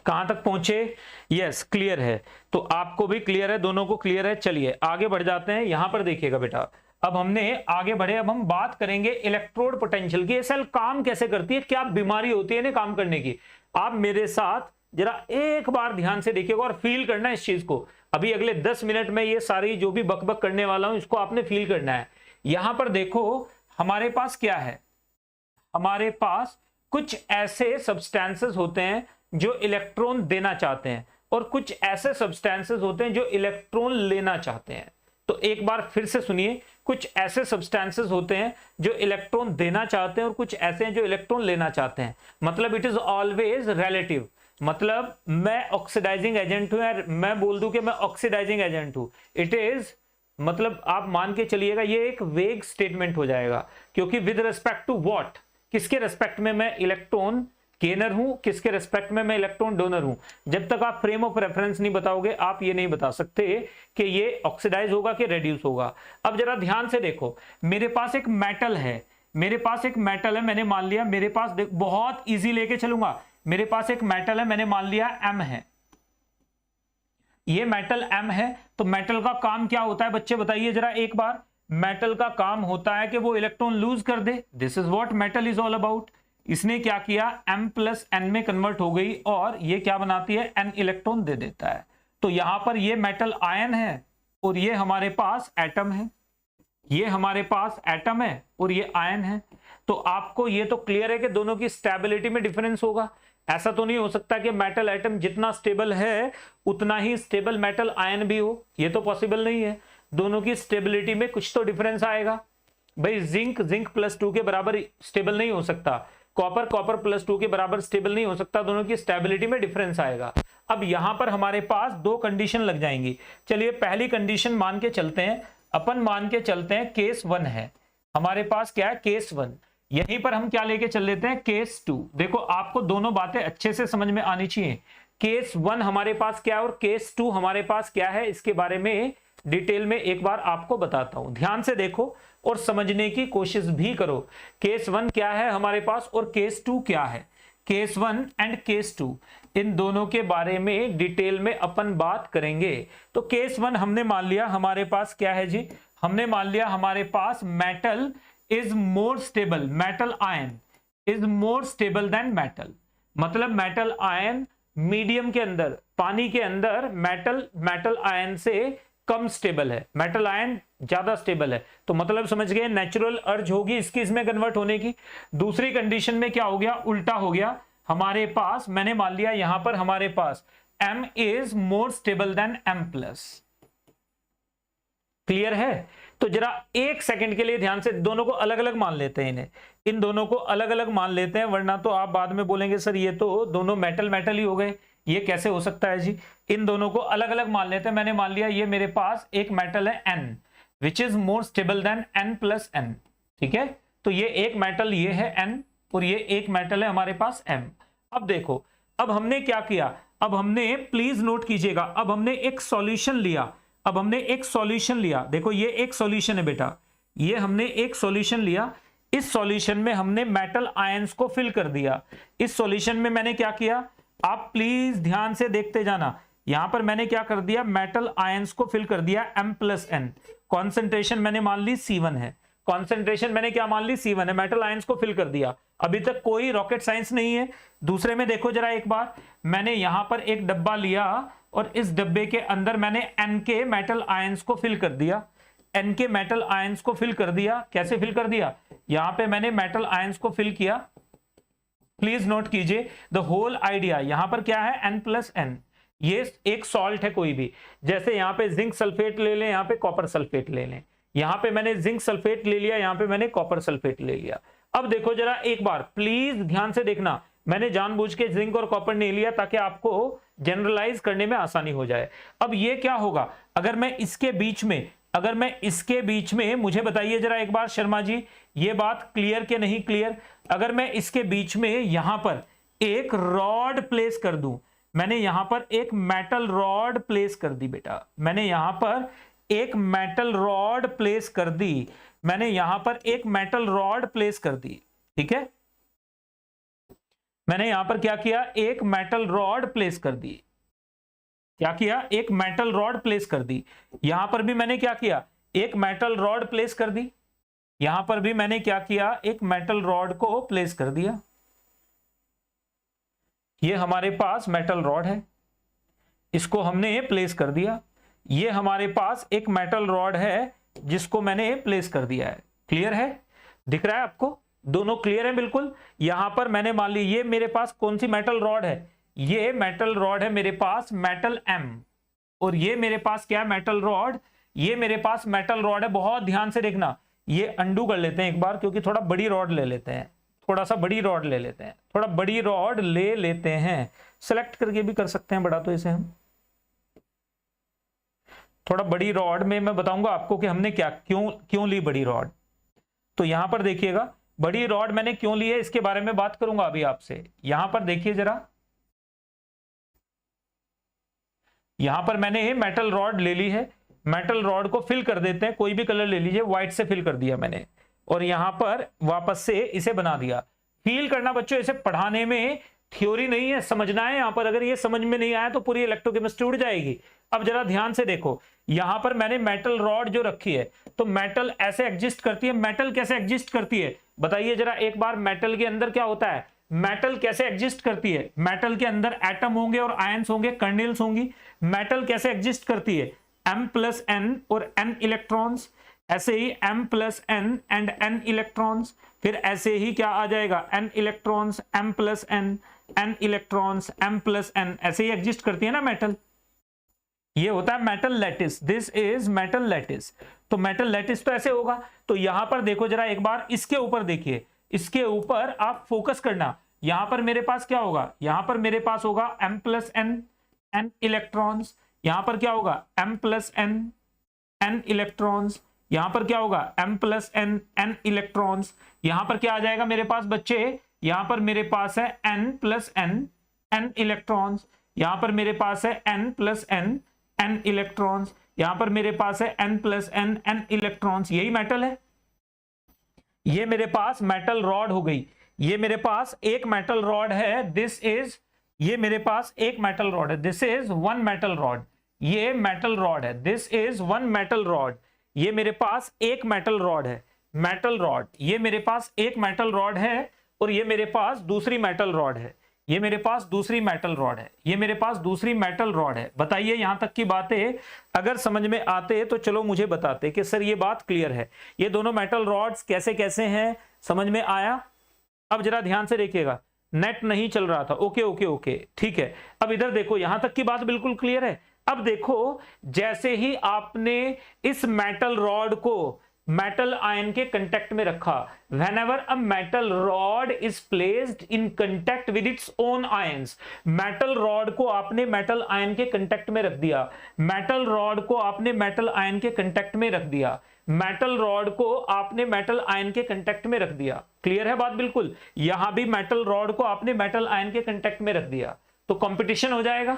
A: कहां तक पहुंचे? यस क्लियर है, तो आपको भी क्लियर है, दोनों को क्लियर है। चलिए आगे बढ़ जाते हैं। यहां पर देखिएगा बेटा, अब हमने आगे बढ़े, अब हम बात करेंगे इलेक्ट्रोड पोटेंशियल की। ये सेल काम कैसे करती है, क्या बीमारी होती है इन्हें काम करने की? आप मेरे साथ जरा एक बार ध्यान से देखिएगा और फील करना है इस चीज को। अभी अगले 10 मिनट में ये सारी जो भी बकबक करने वाला हूं इसको आपने फील करना है। यहां पर देखो हमारे पास क्या है, हमारे पास कुछ ऐसे सब्सटेंसेस होते हैं जो इलेक्ट्रॉन देना चाहते हैं, और कुछ ऐसे सब्सटेंसेस होते हैं जो इलेक्ट्रॉन लेना चाहते हैं। तो एक बार फिर से सुनिए, कुछ ऐसे सब्सटेंसेस होते हैं जो इलेक्ट्रॉन देना चाहते हैं और कुछ ऐसे हैं जो इलेक्ट्रॉन लेना चाहते हैं। मतलब इट इज ऑलवेज रिलेटिव। मतलब मैं ऑक्सीडाइजिंग एजेंट हूं, यार मैं बोल दूं कि मैं ऑक्सीडाइजिंग एजेंट हूं, इट इज, मतलब आप मान के चलिएगा ये एक वेग स्टेटमेंट हो जाएगा, क्योंकि विद रिस्पेक्ट टू व्हाट, किसके रेस्पेक्ट में मैं इलेक्ट्रॉन गेनर हूं, किसके रेस्पेक्ट में मैं इलेक्ट्रॉन डोनर हूं। जब तक आप फ्रेम ऑफ रेफरेंस नहीं बताओगे आप ये नहीं बता सकते कि ये ऑक्सीडाइज होगा कि रेड्यूस होगा। अब जरा ध्यान से देखो, मेरे पास एक मेटल है, मेरे पास एक मेटल है, मैंने मान लिया मेरे पास, बहुत इजी लेके चलूंगा, मेरे पास एक मेटल है, मैंने मान लिया M है, ये मेटल M है। तो मेटल का काम क्या होता है बच्चे बताइए जरा एक बार? मेटल का काम होता है कि वो इलेक्ट्रॉन लूज कर दे। This is what metal is all about. इसने क्या किया, M प्लस N में कन्वर्ट हो गई और ये क्या बनाती है, N इलेक्ट्रॉन दे देता है। तो यहां पर ये मेटल आयन है और ये हमारे पास एटम है, ये हमारे पास एटम है और ये आयन है। तो आपको ये तो क्लियर है कि दोनों की स्टेबिलिटी में डिफरेंस होगा। ऐसा तो नहीं हो सकता कि मेटल एटम जितना स्टेबल है उतना ही स्टेबल मेटल आयन भी हो, ये तो पॉसिबल नहीं है। दोनों की स्टेबिलिटी में कुछ तो डिफरेंस आएगा भाई। जिंक प्लस 2 के बराबर स्टेबल नहीं हो सकता, कॉपर प्लस 2 के बराबर स्टेबल नहीं हो सकता, दोनों की स्टेबिलिटी में डिफरेंस आएगा। अब यहां पर हमारे पास 2 कंडीशन लग जाएंगी। चलिए पहली कंडीशन मान के चलते हैं, अपन मान के चलते हैं केस 1 है हमारे पास, क्या है, केस 1। यहीं पर हम क्या लेके चल लेते हैं, केस 2। देखो आपको दोनों बातें अच्छे से समझ में आनी चाहिए। केस 1 हमारे पास क्या है और केस 2 हमारे पास क्या है, इसके बारे में डिटेल में एक बार आपको बताता हूं। ध्यान से देखो और समझने की कोशिश भी करो। केस 1 क्या है हमारे पास और केस 2 क्या है। केस 1 एंड केस 2, इन दोनों के बारे में डिटेल में अपन बात करेंगे। तो केस 1 हमने मान लिया हमारे पास क्या है जी, हमने मान लिया हमारे पास metal is more stable, metal ion is more stable than metal, मतलब मेटल आयन मीडियम के अंदर, पानी के अंदर मेटल आयन से कम स्टेबल है, मेटल आयन ज्यादा स्टेबल है। तो मतलब समझ गए, नेचुरल अर्ज होगी इसकी इसमें कन्वर्ट होने की। दूसरी कंडीशन में क्या हो गया, उल्टा हो गया, हमारे पास मैंने मान लिया यहां पर हमारे पास M is more stable then M+। Clear है? तो जरा एक सेकंड के लिए ध्यान से दोनों को अलग अलग मान लेते हैं, इन्हें इन दोनों को अलग अलग मान लेते हैं, वरना तो आप बाद में बोलेंगे सर ये तो दोनों मेटल ही हो गए, ये कैसे हो सकता है जी। इन दोनों को अलग अलग मान लेते हैं। मैंने मान लिया ये मेरे पास एक मेटल है N which is more stable then N+N, ठीक है। तो ये एक मेटल ये है N और ये एक मेटल है हमारे पास M। अब देखो, अब हमने क्या किया, अब हमने, प्लीज नोट कीजिएगा, अब हमने एक सॉल्यूशन लिया, अब हमने एक सॉल्यूशन लिया, देखो ये एक सॉल्यूशन है बेटा, ये हमने एक सॉल्यूशन लिया, इस सॉल्यूशन में हमने मेटल आयंस को फिल कर दिया। इस सॉल्यूशन में मैंने क्या किया, आप प्लीज ध्यान से देखते जाना, यहां पर मैंने क्या कर दिया, मेटल आयंस को फिल कर दिया M+N। कॉन्सेंट्रेशन मैंने मान ली C1 है, कॉन्सेंट्रेशन मैंने क्या मान ली C1 है, मेटल आयंस को फिल कर दिया। अभी तक कोई रॉकेट साइंस नहीं है। दूसरे में देखो जरा एक बार, मैंने यहां पर एक डब्बा लिया और इस डब्बे के अंदर मैंने N के मेटल आयंस को फिल कर दिया, N के मेटल आयंस को फिल कर दिया। कैसे फिल कर दिया, यहां पे मैंने मेटल आयंस को फिल किया। प्लीज नोट कीजिए द होल आइडिया, यहां पर क्या है N+N, ये एक सॉल्ट है कोई भी, जैसे यहां पे जिंक सल्फेट ले लें, यहां पे कॉपर सल्फेट ले लें, यहां पे मैंने जिंक सल्फेट ले लिया, यहां पे मैंने कॉपर सल्फेट ले लिया। अब देखो जरा एक बार प्लीज ध्यान से देखना, मैंने जानबूझ के जिंक और कॉपर नहीं लिया ताकि आपको जनरलाइज करने में आसानी हो जाए। अब ये क्या होगा, अगर मैं इसके बीच में, अगर मैं इसके बीच में, मुझे बताइए जरा एक बार शर्मा जी, ये बात क्लियर के नहीं क्लियर, अगर मैं इसके बीच में यहां पर एक रॉड प्लेस कर दूं, मैंने यहां पर एक मेटल रॉड प्लेस कर दी बेटा, मैंने यहां पर एक मेटल रॉड प्लेस कर दी, मैंने यहां पर एक मेटल रॉड प्लेस कर दी, ठीक है, मैंने यहां पर क्या किया, एक मेटल रॉड प्लेस कर दी, क्या किया, एक मेटल रॉड प्लेस कर दी। यहां पर भी मैंने क्या किया, एक मेटल रॉड प्लेस कर दी, यहां पर भी मैंने क्या किया, एक मेटल रॉड को प्लेस कर दिया। ये हमारे पास मेटल रॉड है, इसको हमने प्लेस कर दिया, ये हमारे पास एक मेटल रॉड है जिसको मैंने प्लेस कर दिया है। क्लियर है, दिख रहा है आपको, दोनों क्लियर है बिल्कुल। यहां पर मैंने मान ली ये मेरे पास कौन सी मेटल रॉड है, ये मेटल रॉड है मेरे पास मेटल M, और ये मेरे पास क्या है, मेटल रॉड, ये मेरे पास मेटल रॉड है। बहुत ध्यान से देखना, ये अंडू कर लेते हैं एक बार, क्योंकि थोड़ा बड़ी रॉड ले लेते हैं, थोड़ा सा बड़ी रॉड ले लेते हैं, थोड़ा बड़ी रॉड ले लेते हैं, सेलेक्ट करके भी कर सकते हैं बड़ा, तो इसे हम थोड़ा बड़ी रॉड में मैं बताऊंगा आपको कि हमने क्या क्यों ली बड़ी रॉड। तो यहां पर देखिएगा, बड़ी रॉड मैंने क्यों ली है इसके बारे में बात करूंगा अभी आपसे। यहां पर देखिए जरा, यहां पर मैंने मेटल रॉड ले ली है, मेटल रॉड को फिल कर देते हैं, कोई भी कलर ले लीजिए, व्हाइट से फिल कर दिया मैंने, और यहां पर वापस से इसे बना दिया। फील करना बच्चों, इसे पढ़ाने में थ्योरी नहीं है, समझना है। यहां पर अगर ये समझ में नहीं आया तो पूरी इलेक्ट्रोकेमिस्ट्री उड़ जाएगी। अब जरा ध्यान से देखो, यहां पर मैंने मेटल रॉड जो रखी है, तो मेटल ऐसे एग्जिस्ट करती है। मेटल कैसे एग्जिस्ट करती है बताइए जरा एक बार, मेटल के अंदर क्या होता है, मेटल कैसे एग्जिस्ट करती है, मेटल के अंदर एटम होंगे और आयंस होंगे, कर्नेल्स होंगी। मेटल कैसे एग्जिस्ट करती है, M+N और N इलेक्ट्रॉन्स, ऐसे ही M+N एंड N इलेक्ट्रॉन्स, फिर ऐसे ही क्या आ जाएगा, N electrons M+N, N electrons M+N, ऐसे ही एग्जिस्ट करती है ना मेटल। ये होता है metal lattice, this is metal lattice. तो मेटल लैटिस तो ऐसे होगा। तो यहां पर देखो जरा एक बार, इसके ऊपर देखिए, इसके ऊपर आप फोकस करना, यहां पर मेरे पास क्या होगा, यहां पर मेरे पास होगा M+N, N इलेक्ट्रॉन्स, यहां पर क्या होगा M+N, N इलेक्ट्रॉन्स, यहां पर क्या होगा M+N, N इलेक्ट्रॉन्स, यहां पर क्या आ जाएगा मेरे पास बच्चे, यहां पर मेरे पास है N+N, N इलेक्ट्रॉन्स, यहां पर मेरे पास है N+N, N इलेक्ट्रॉन्स, यहां पर मेरे पास है N+N, N इलेक्ट्रॉन्स। यही मेटल है, ये मेरे पास मेटल रॉड हो गई, ये मेरे पास एक मेटल रॉड है, दिस इज, ये मेरे पास एक मेटल रॉड है, this is one metal rod, ये मेटल रॉड है, this is one metal rod, ये मेरे पास एक मेटल रॉड है, मेटल रॉड, ये मेरे पास एक मेटल रॉड है, और ये मेरे पास दूसरी मेटल रॉड है, ये मेरे पास दूसरी मेटल रॉड है, ये मेरे पास दूसरी मेटल रॉड है। बताइए यहां तक की बातें अगर समझ में आते तो चलो मुझे बताते कि सर ये बात क्लियर है, ये दोनों मेटल रॉड्स कैसे कैसे हैं, समझ में आया? अब जरा ध्यान से देखिएगा, नेट नहीं चल रहा था, ओके ओके ओके ठीक है। अब इधर देखो, यहां तक की बात बिल्कुल क्लियर है। अब देखो, जैसे ही आपने इस मेटल रॉड को मेटल आयन के कांटेक्ट में रखा, whenever a metal rod is placed in contact with its own ions, metal rod को आपने मेटल आयन के कांटेक्ट में रख दिया, मेटल रॉड को आपने मेटल आयन के कांटेक्ट में रख दिया, मेटल रॉड को आपने मेटल आयन के कांटेक्ट में रख दिया। क्लियर है बात बिल्कुल? यहां भी मेटल रॉड को आपने मेटल आयन के कांटेक्ट में रख दिया, तो कंपटीशन हो जाएगा।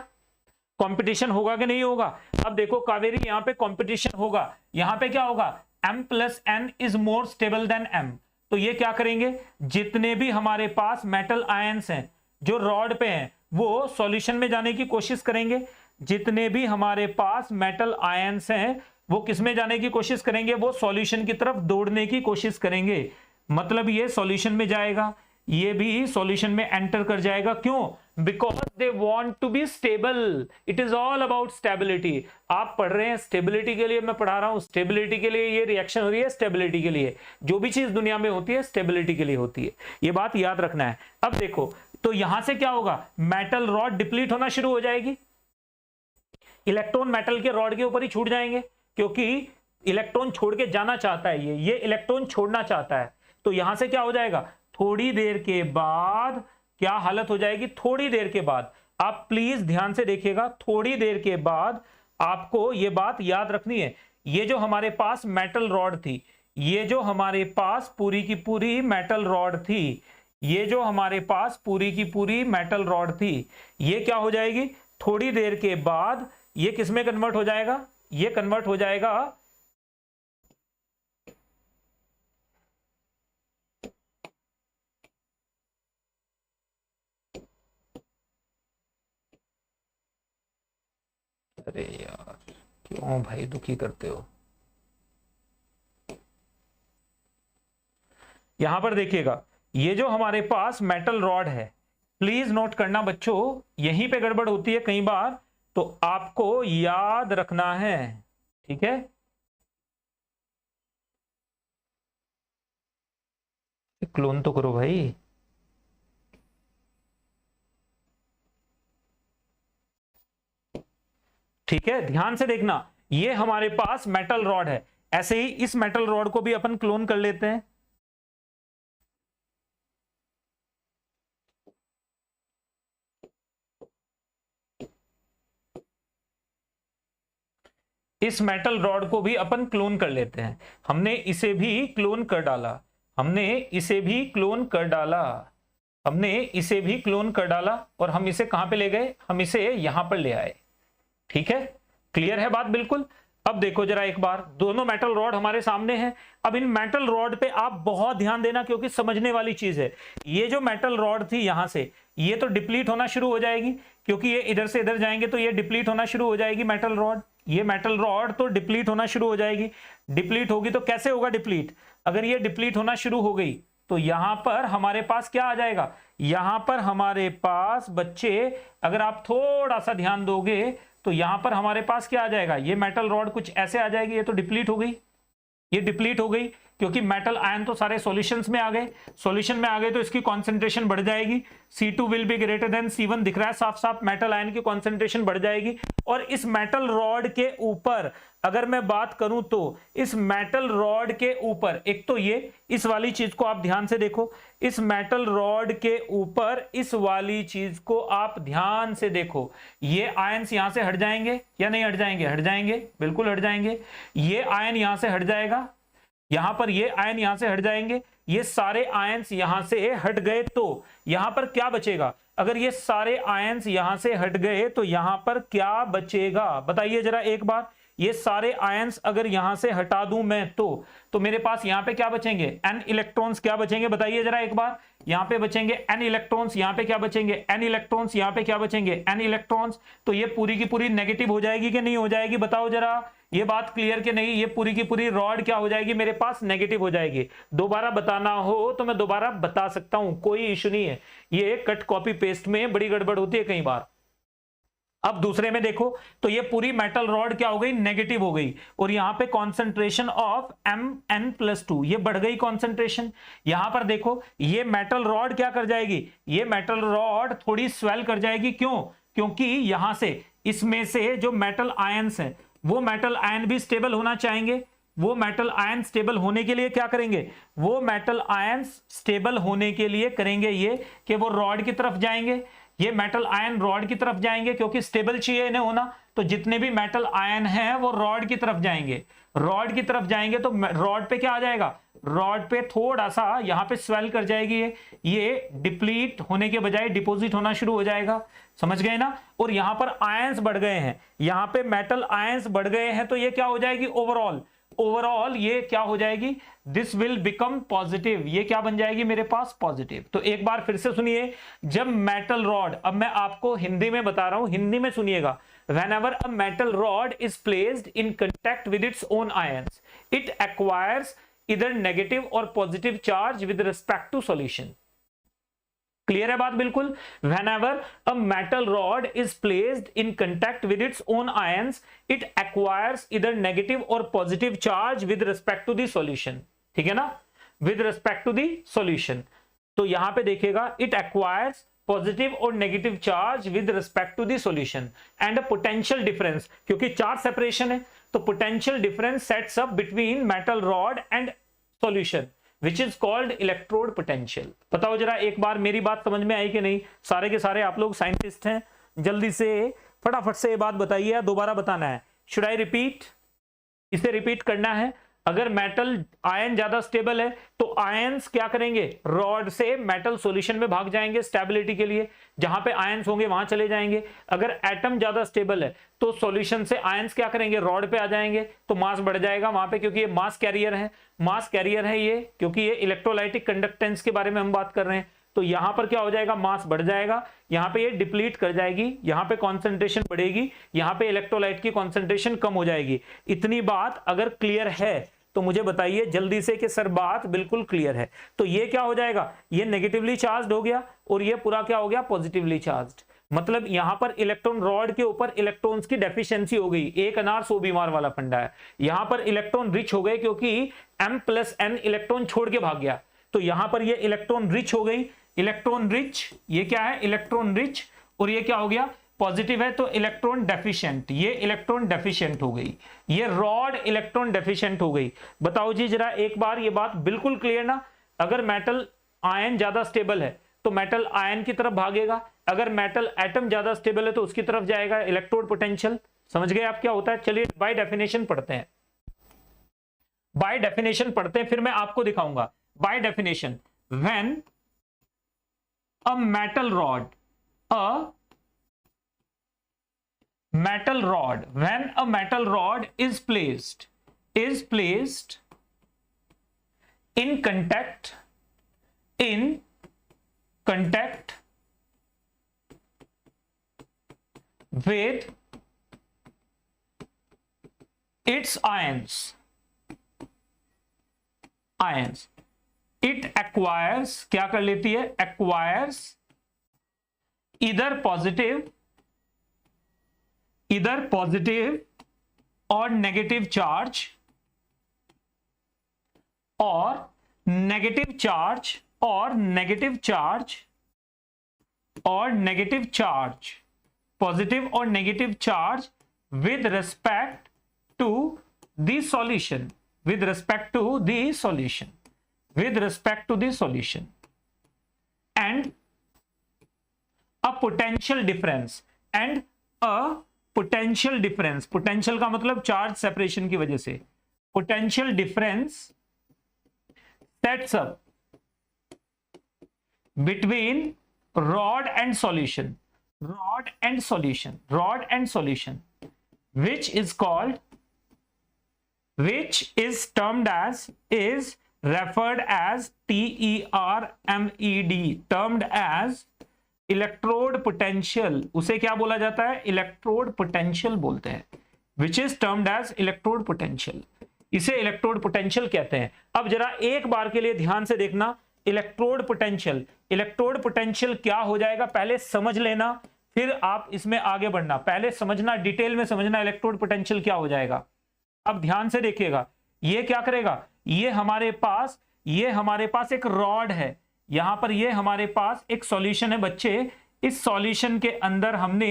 A: कंपटीशन होगा कि नहीं होगा? अब देखो कावेरी, यहां पे कंपटीशन होगा, यहां पे क्या होगा, m plus n is more stable then m। तो ये क्या करेंगे, जितने भी हमारे पास मेटल आयंस हैं जो रॉड पे हैं वो सॉल्यूशन में जाने की कोशिश करेंगे, जितने भी हमारे पास मेटल आयंस हैं वो किस में जाने की कोशिश करेंगे, वो सॉल्यूशन की तरफ दौड़ने की कोशिश करेंगे। मतलब ये सॉल्यूशन में जाएगा, ये भी सॉल्यूशन में एंटर कर जाएगा। क्यों? Because they want to be stable, it is all about stability. आप पढ़ रहे हैं स्टेबिलिटी के लिए, मैं पढ़ा रहा हूं स्टेबिलिटी के लिए, ये रिएक्शन हो रही है स्टेबिलिटी के लिए। जो भी चीज दुनिया में होती है स्टेबिलिटी के लिए होती है, ये बात याद रखना है। अब देखो, तो यहां से क्या होगा, मेटल रॉड डिप्लीट होना शुरू हो जाएगी, इलेक्ट्रॉन मेटल के रॉड के ऊपर ही छूट जाएंगे, क्योंकि इलेक्ट्रॉन छोड़ के जाना चाहता है, ये इलेक्ट्रॉन छोड़ना चाहता है। तो यहां से क्या हो जाएगा, थोड़ी देर के बाद क्या हालत हो जाएगी, थोड़ी देर के बाद, आप प्लीज ध्यान से देखिएगा, थोड़ी देर के बाद आपको यह बात याद रखनी है। ये जो हमारे पास मेटल रॉड थी, ये जो हमारे पास पूरी की पूरी मेटल रॉड थी, ये जो हमारे पास पूरी की पूरी मेटल रॉड थी, ये क्या हो जाएगी, थोड़ी देर के बाद ये किस में कन्वर्ट हो जाएगा, ये कन्वर्ट हो जाएगा अरे यार क्यों भाई दुखी करते हो। यहां पर देखिएगा, ये जो हमारे पास मेटल रॉड है, प्लीज नोट करना बच्चों, यहीं पे गड़बड़ होती है कई बार, तो आपको याद रखना है, ठीक है। क्लोन तो करो भाई। ठीक है, ध्यान से देखना, ये हमारे पास मेटल रॉड है, ऐसे ही इस मेटल रॉड को भी अपन क्लोन कर लेते हैं। इस मेटल रॉड को भी अपन क्लोन कर लेते हैं। हमने इसे भी क्लोन कर डाला, हमने इसे भी क्लोन कर डाला, हमने इसे भी क्लोन कर डाला, और हम इसे कहां पे ले गए, हम इसे यहां पर ले आए। ठीक है, क्लियर है बात बिल्कुल। अब देखो जरा एक बार, दोनों मेटल रॉड हमारे सामने हैं। अब इन मेटल रॉड पे आप बहुत ध्यान देना, क्योंकि समझने वाली चीज है। ये जो मेटल रॉड थी यहां से, ये तो डिप्लीट होना शुरू हो जाएगी, क्योंकि ये इधर से इधर जाएंगे तो ये डिप्लीट होना शुरू हो जाएगी मेटल रॉड, ये मेटल रॉड तो डिप्लीट होना शुरू हो जाएगी। डिप्लीट होगी तो कैसे होगा डिप्लीट, अगर ये डिप्लीट होना शुरू हो गई तो यहां पर हमारे पास क्या आ जाएगा, यहां पर हमारे पास बच्चे, अगर आप थोड़ा सा ध्यान दोगे तो यहां पर हमारे पास क्या आ जाएगा, ये मेटल रॉड कुछ ऐसे आ जाएगी, ये तो डिप्लीट हो गई, ये डिप्लीट हो गई, क्योंकि मेटल आयन तो सारे सॉल्यूशंस में आ गए, सॉल्यूशन में आ गए तो इसकी कंसंट्रेशन बढ़ जाएगी, C2 will be greater than C1, दिख रहा है साफ साफ, मेटल आयन की कंसंट्रेशन बढ़ जाएगी। और इस मेटल रॉड के ऊपर अगर मैं बात करूं तो इस मेटल रॉड के ऊपर, एक तो ये इस वाली चीज को आप ध्यान से देखो, इस मेटल रॉड के ऊपर इस वाली चीज को आप ध्यान से देखो, ये आयंस यहां से हट जाएंगे या नहीं हट जाएंगे, हट जाएंगे, बिल्कुल हट जाएंगे। ये आयन यहां से हट जाएगा, यहां पर ये आयन यहां से हट जाएंगे, ये सारे आयंस यहां से हट गए तो यहां पर क्या बचेगा, अगर ये सारे आयंस यहां से हट गए तो यहां पर क्या बचेगा, बताइए जरा एक बार, ये सारे आयंस अगर यहां से हटा दूं मैं तो मेरे पास यहां पे क्या बचेंगे, n इलेक्ट्रॉन्स। क्या बचेंगे बताइए जरा एक बार। यहां पे बचेंगे n इलेक्ट्रॉन्स, यहां पे क्या बचेंगे n इलेक्ट्रॉन्स, यहां पे क्या बचेंगे n इलेक्ट्रॉन्स। तो ये पूरी की पूरी नेगेटिव हो जाएगी कि नहीं हो जाएगी, बताओ जरा। ये बात क्लियर कि नहीं, ये पूरी की पूरी रॉड क्या हो जाएगी मेरे पास, नेगेटिव हो जाएगी। दोबारा बताना हो तो मैं दोबारा बता सकता हूं, कोई इश्यू नहीं है। ये कट कॉपी पेस्ट में बड़ी गड़बड़ होती है कई बार। अब दूसरे में देखो तो ये पूरी मेटल रॉड क्या हो गई, नेगेटिव हो गई। और यहां पे कॉन्सेंट्रेशन ऑफ Mn+2, ये बढ़ गई कॉन्सेंट्रेशन। यहां पर देखो ये मेटल रॉड क्या कर जाएगी, ये मेटल रॉड थोड़ी स्वेल कर जाएगी। क्यों? क्योंकि यहां से इसमें से जो मेटल आयंस है वो मेटल आयन भी स्टेबल होना चाहेंगे। वो मेटल आयन स्टेबल होने के लिए क्या करेंगे, वो मेटल आयन स्टेबल होने के लिए करेंगे ये कि वो रॉड की तरफ जाएंगे। ये मेटल आयन रॉड की तरफ जाएंगे क्योंकि स्टेबल चाहिए इन्हें होना। तो जितने भी मेटल आयन हैं वो रॉड की तरफ जाएंगे। रॉड की तरफ जाएंगे तो रॉड पे क्या आ जाएगा, रॉड पे थोड़ा सा यहां पे स्वेल कर जाएगी। ये डिप्लीट होने के बजाय डिपॉजिट होना शुरू हो जाएगा। समझ गए ना। और यहां पर आयंस बढ़ गए हैं, यहां पे मेटल आयंस बढ़ गए हैं तो ये क्या हो जाएगी, ओवरऑल ये क्या हो जाएगी, दिस विल बिकम पॉजिटिव। ये क्या बन जाएगी मेरे पास, पॉजिटिव। तो एक बार फिर से सुनिए, जब मेटल रॉड, अब मैं आपको हिंदी में बता रहा हूं, हिंदी में सुनिएगा। whenever a metal rod is placed in contact with its own ions, it acquires either negative or positive charge with respect to solution. Clear है बात बिल्कुल। whenever a metal rod is placed in contact with its own ions, it acquires either negative or positive charge with respect to the solution. ठीक है ना, with respect to the solution। तो यहां पे देखिएगा, it acquires पॉजिटिव और negative charge with respect to the solution and a potential difference, क्योंकि charge separation है तो potential difference sets up between metal rod and solution which is called electrode potential. बताओ जरा एक बार, मेरी बात समझ में आई कि नहीं। सारे के सारे आप लोग साइंटिस्ट हैं, जल्दी से फटाफट से ये बात बताइए या दोबारा बताना है। शुड आई रिपीट, इसे रिपीट करना है। अगर मेटल आयन ज्यादा स्टेबल है तो आयंस क्या करेंगे, रॉड से मेटल सॉल्यूशन में भाग जाएंगे स्टेबिलिटी के लिए, जहां पे आयंस होंगे वहां चले जाएंगे। अगर एटम ज्यादा स्टेबल है तो सॉल्यूशन से आयंस क्या करेंगे, रॉड पे आ जाएंगे, तो मास बढ़ जाएगा वहां पे, क्योंकि ये मास कैरियर है। मास कैरियर है ये, क्योंकि ये इलेक्ट्रोलाइटिक कंडक्टेंस के बारे में हम बात कर रहे हैं। तो यहां पर क्या हो जाएगा, मास बढ़ जाएगा, यहां पे ये डिप्लीट कर जाएगी, यहां पे कॉन्सेंट्रेशन बढ़ेगी, यहां पे इलेक्ट्रोलाइट की कॉन्सेंट्रेशन कम हो जाएगी। इतनी बात अगर क्लियर है तो मुझे बताइए जल्दी से कि सर बात बिल्कुल क्लियर है। तो ये क्या हो जाएगा, ये नेगेटिवली चार्ज्ड हो गया और ये पूरा क्या हो गया, पॉजिटिवली चार्ज्ड। मतलब यहां पर इलेक्ट्रॉन रॉड के ऊपर इलेक्ट्रॉन्स की डेफिशिएंसी हो गई, एक अनार 100 बीमार वाला फंडा है। यहां पर इलेक्ट्रॉन रिच हो गए क्योंकि M+N इलेक्ट्रॉन छोड़ के भाग गया, तो यहां पर ये इलेक्ट्रॉन रिच हो गई। इलेक्ट्रॉन रिच, ये क्या है, इलेक्ट्रॉन रिच, और ये क्या हो गया, पॉजिटिव है तो इलेक्ट्रॉन डेफिशिएंट। ये इलेक्ट्रॉन डेफिशिएंट हो गई, ये रॉड इलेक्ट्रॉन डेफिशिएंट हो गई। बताओ जी जरा एक बार, ये बात बिल्कुल क्लियर ना। अगर मेटल आयन ज्यादा स्टेबल है तो मेटल आयन की तरफ भागेगा, अगर मेटल एटम ज्यादा स्टेबल है तो उसकी तरफ जाएगा, इलेक्ट्रोड पोटेंशियल। समझ गए आप क्या होता है। चलिए बाय डेफिनेशन पढ़ते हैं, बाय डेफिनेशन पढ़ते हैं, फिर मैं आपको दिखाऊंगा। By definition, when a metal rod, when a metal rod is placed in contact with its ions, it acquires, क्या कर लेती है, acquires either positive or negative charge, or negative charge, positive or negative charge with respect to the solution, and a potential difference, potential का मतलब charge separation की वजह से, potential difference sets up between rod and solution, which is called which is termed as is referred as TERMED, termed as electrode potential. उसे क्या बोला जाता है? इलेक्ट्रोड पोटेंशियल बोलते हैं, which is termed as electrode potential. इसे electrode potential कहते हैं। अब जरा एक बार के लिए ध्यान से देखना, इलेक्ट्रोड पोटेंशियल, इलेक्ट्रोड पोटेंशियल क्या हो जाएगा पहले समझ लेना, फिर आप इसमें आगे बढ़ना। पहले समझना, डिटेल में समझना इलेक्ट्रोड पोटेंशियल क्या हो जाएगा। अब ध्यान से देखिएगा, ये क्या करेगा, ये हमारे पास एक रॉड है, यहां पर ये हमारे पास एक सॉल्यूशन है बच्चे। इस सॉल्यूशन के अंदर हमने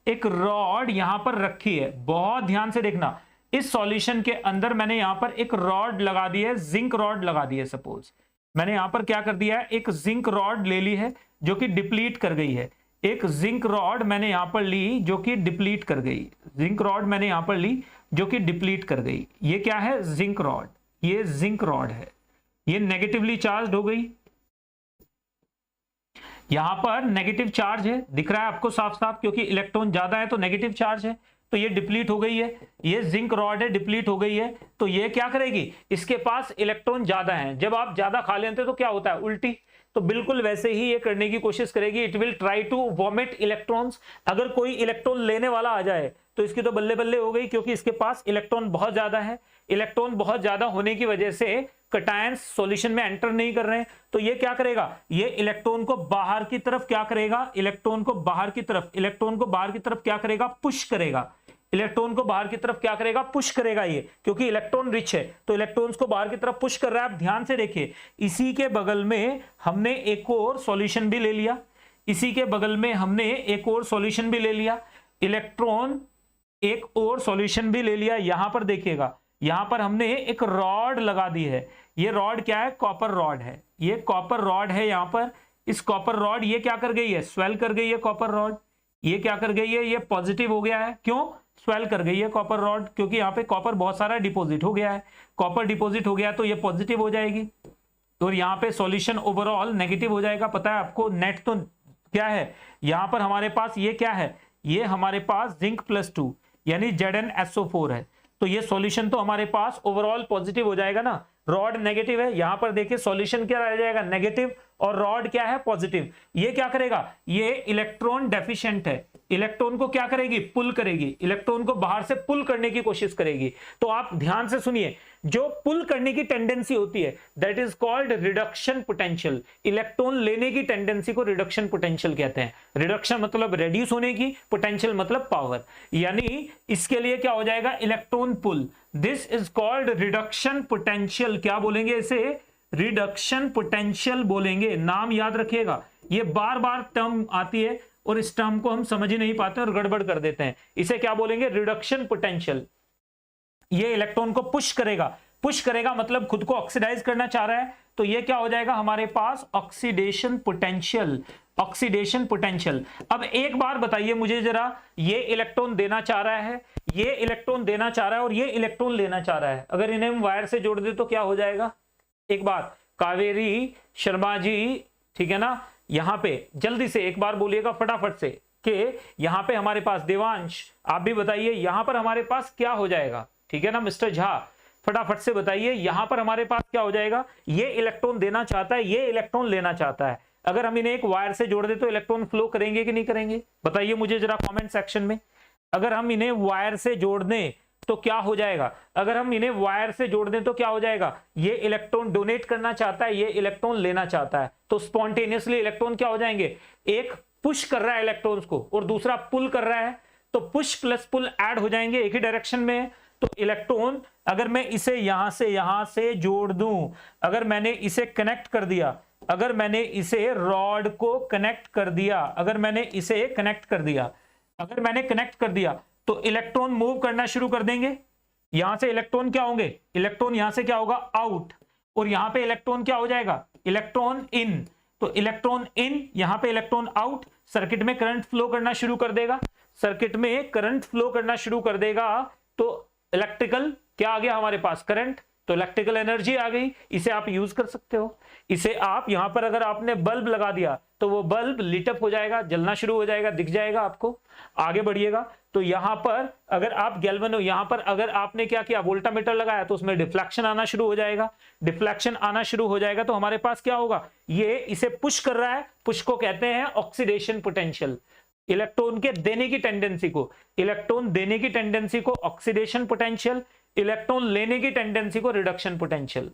A: एक रॉड यहां पर रखी है, बहुत ध्यान से देखना। इस सॉल्यूशन के अंदर मैंने यहां पर एक रॉड लगा दी है, जिंक रॉड लगा दी है। सपोज मैंने यहां पर क्या कर दिया है, एक जिंक रॉड ले ली है जो कि डिप्लीट कर गई है। एक जिंक रॉड मैंने यहां पर ली जो कि डिप्लीट कर गई, जिंक रॉड मैंने यहां पर ली जो कि डिप्लीट कर गई। ये क्या है? जिंक रॉड, ये जिंक रॉड है, ये नेगेटिवली चार्ज हो गई, यहां पर नेगेटिव चार्ज है, दिख रहा है आपको साफ साफ, क्योंकि इलेक्ट्रॉन ज्यादा है तो नेगेटिव चार्ज है, तो ये डिप्लीट हो गई है। ये जिंक रॉड है, डिप्लीट हो गई है, तो ये क्या करेगी, इसके पास इलेक्ट्रॉन ज्यादा है। जब आप ज्यादा खा लेते हैं तो क्या होता है? उल्टी। तो बिल्कुल वैसे ही ये करने की कोशिश करेगी, it will try to vomit electrons. अगर कोई इलेक्ट्रॉन लेने वाला आ जाए तो इसकी तो बल्ले बल्ले हो गई, क्योंकि इसके पास इलेक्ट्रॉन बहुत ज्यादा है। इलेक्ट्रॉन बहुत ज्यादा होने की वजह से कटायंस सॉल्यूशन में एंटर नहीं कर रहे हैं, तो ये क्या करेगा, ये इलेक्ट्रॉन को बाहर की तरफ क्या करेगा, इलेक्ट्रॉन को बाहर की तरफ क्या करेगा, पुश करेगा। इलेक्ट्रॉन को बाहर की तरफ क्या करेगा, पुश करेगा ये, क्योंकि इलेक्ट्रॉन रिच है तो इलेक्ट्रॉन्स को बाहर की तरफ पुश कर रहा है। आप ध्यान से देखिए, इसी के बगल में हमने एक और सॉल्यूशन भी ले लिया, इसी के बगल में हमने एक और सॉल्यूशन भी ले लिया, इलेक्ट्रॉन एक और सॉल्यूशन भी ले लिया। यहां पर देखिएगा, यहां पर हमने एक रॉड लगा दी है। ये रॉड क्या है? कॉपर रॉड है, ये कॉपर रॉड है। यहां पर इस कॉपर रॉड ये क्या कर गई है, स्वेल कर गई है। कॉपर रॉड ये क्या कर गई है, ये पॉजिटिव हो गया है। क्यों स्वेल कर गई है कॉपर रॉड? क्योंकि यहाँ पे कॉपर बहुत सारा डिपॉजिट हो गया है, कॉपर डिपॉजिट हो गया तो ये पॉजिटिव हो जाएगी, तो यहाँ पे सॉल्यूशन ओवरऑल नेगेटिव हो जाएगा। पता है आपको, नेट तो क्या है, यहाँ पर हमारे पास ये क्या है, ये हमारे पास जिंक +2 यानी ZnSO4 है, तो ये सॉल्यूशन तो हमारे पास ओवरऑल पॉजिटिव हो जाएगा ना। रॉड नेगेटिव है, यहां पर देखिए सॉल्यूशन क्या रह जाएगा, नेगेटिव, और रॉड क्या है, पॉजिटिव। ये क्या करेगा, ये इलेक्ट्रॉन डेफिशिएंट है, इलेक्ट्रॉन को क्या करेगी, पुल करेगी, इलेक्ट्रॉन को बाहर से पुल करने की कोशिश करेगी। तो आप ध्यान से सुनिए, जो पुल करने की टेंडेंसी होती है that is called reduction potential. Electron लेने की टेंडेंसी को रिडक्शन पोटेंशियल कहते हैं। रिडक्शन मतलब रिड्यूस होने की, पोटेंशियल मतलब पावर, यानी इसके लिए क्या हो जाएगा, electron pull. This is called reduction potential. क्या बोलेंगे इसे, रिडक्शन पोटेंशियल बोलेंगे। नाम याद रखिएगा, ये बार बार टर्म आती है और इस टर्म को हम समझ ही नहीं पाते और गड़बड़ कर देते हैं। इसे क्या बोलेंगे, रिडक्शन पोटेंशियल। ये इलेक्ट्रॉन को पुश करेगा, पुश करेगा मतलब खुद को ऑक्सीडाइज करना चाह रहा है, तो ये क्या हो जाएगा हमारे पास, ऑक्सीडेशन पोटेंशियल। Oxidation potential. अब एक बार बताइए मुझे जरा, ये इलेक्ट्रॉन देना चाह रहा है, ये इलेक्ट्रॉन देना चाह रहा है और ये इलेक्ट्रॉन लेना चाह रहा है, अगर इन्हें हम वायर से जोड़ दे तो क्या हो जाएगा। एक बार कावेरी शर्मा जी, ठीक है ना, यहां पे जल्दी से एक बार बोलिएगा फटाफट से कि यहां पे हमारे पास, देवांश आप भी बताइए, यहां पर हमारे पास क्या हो जाएगा, ठीक है ना। मिस्टर झा फटाफट से बताइए, यहां पर हमारे पास क्या हो जाएगा, ये इलेक्ट्रॉन देना चाहता है, ये इलेक्ट्रॉन लेना चाहता है। अगर हम इन्हें एक वायर से जोड़ दे तो इलेक्ट्रॉन फ्लो करेंगे कि नहीं करेंगे, बताइए मुझे जरा कमेंट सेक्शन में। अगर हम इन्हें वायर से जोड़ दें तो क्या हो जाएगा, अगर हम इन्हें वायर से जोड़ दें तो क्या हो जाएगा, ये इलेक्ट्रॉन डोनेट करना चाहता है, ये इलेक्ट्रॉन लेना चाहता है, तो स्पॉन्टेनियसली इलेक्ट्रॉन क्या हो जाएंगे, एक पुश कर रहा है इलेक्ट्रॉन्स को और दूसरा पुल कर रहा है, तो पुश प्लस पुल ऐड हो जाएंगे, एक ही डायरेक्शन में। तो इलेक्ट्रॉन, अगर मैं इसे यहां से जोड़ दूं, अगर मैंने इसे कनेक्ट कर दिया, अगर मैंने इसे रॉड को कनेक्ट कर दिया, अगर मैंने इसे कनेक्ट कर दिया, अगर मैंने कनेक्ट कर दिया, तो इलेक्ट्रॉन मूव करना शुरू कर देंगे। यहां से इलेक्ट्रॉन क्या होंगे, इलेक्ट्रॉन यहां से क्या होगा, आउट, और यहां पे इलेक्ट्रॉन क्या हो जाएगा, इलेक्ट्रॉन इन। तो इलेक्ट्रॉन इन, यहां पे इलेक्ट्रॉन आउट, सर्किट में करंट फ्लो करना शुरू कर देगा, सर्किट में करंट फ्लो करना शुरू कर देगा, तो इलेक्ट्रिकल क्या आ गया हमारे पास, करंट, तो इलेक्ट्रिकल एनर्जी आ गई। इसे आप यूज कर सकते हो, इसे आप यहां पर अगर आपने बल्ब लगा दिया तो वो बल्ब लिटअप हो जाएगा, जलना शुरू हो जाएगा, दिख जाएगा आपको। आगे बढ़िएगा, तो यहां पर अगर आप गैल्वेनो, यहां पर अगर आपने क्या किया, वोल्टामीटर लगाया, तो उसमें डिफ्लेक्शन आना शुरू हो जाएगा। डिफ्लेक्शन आना शुरू हो जाएगा तो हमारे पास क्या होगा, ये इसे पुश कर रहा है, पुश को कहते हैं ऑक्सीडेशन पोटेंशियल। इलेक्ट्रॉन के देने की टेंडेंसी को, इलेक्ट्रॉन देने की टेंडेंसी को ऑक्सीडेशन पोटेंशियल, इलेक्ट्रॉन लेने की टेंडेंसी को रिडक्शन पोटेंशियल।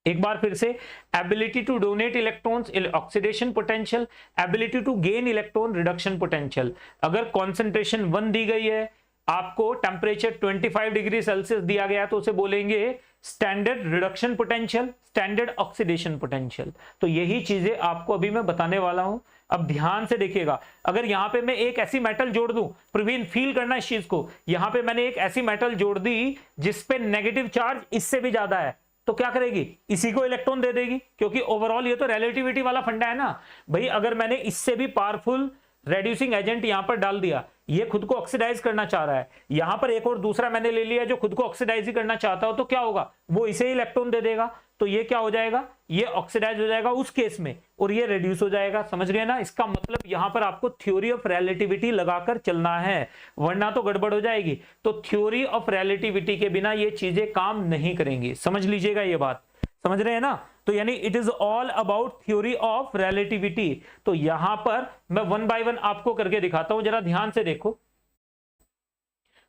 A: एक बार फिर से, ability to donate electrons oxidation potential, ability to gain electron reduction potential. अगर कॉन्सेंट्रेशन 1 दी गई है, आपको टेम्परेचर 25 डिग्री सेल्सियस दिया गया, तो उसे बोलेंगे standard reduction potential, standard oxidation potential. तो यही चीजें आपको अभी मैं बताने वाला हूं। अब ध्यान से देखिएगा, अगर यहां पे मैं एक ऐसी मेटल जोड़ दूं, प्रवीण फील करना इस चीज को, यहां पे मैंने एक ऐसी मेटल जोड़ दी जिसपे नेगेटिव चार्ज इससे भी ज्यादा है, तो क्या करेगी, इसी को इलेक्ट्रॉन दे देगी, क्योंकि ओवरऑल ये तो रिलेटिविटी वाला फंडा है ना भाई। अगर मैंने इससे भी पावरफुल रेड्यूसिंग एजेंट यहां पर डाल दिया, ये खुद को ऑक्सीडाइज करना चाह रहा है, यहां पर एक और दूसरा मैंने ले लिया जो खुद को ऑक्सीडाइज ही करना चाहता हो, तो क्या होगा, वो इसे इलेक्ट्रॉन दे देगा, तो ये क्या हो जाएगा, ये ऑक्सीडाइज हो जाएगा उस केस में, और ये रिड्यूस हो जाएगा। समझ रहे हैं ना, इसका मतलब यहां पर आपको थ्योरी ऑफ रिलेटिविटी लगाकर चलना है, वरना तो गड़बड़ हो जाएगी। तो थ्योरी ऑफ रिलेटिविटी के बिना ये चीजें काम नहीं करेंगी, समझ लीजिएगा ये बात, समझ रहे हैं ना। तो यानी it is all about theory of relativity. तो यहां पर मैं 1 बाय 1 आपको करके दिखाता हूं, जरा ध्यान से देखो,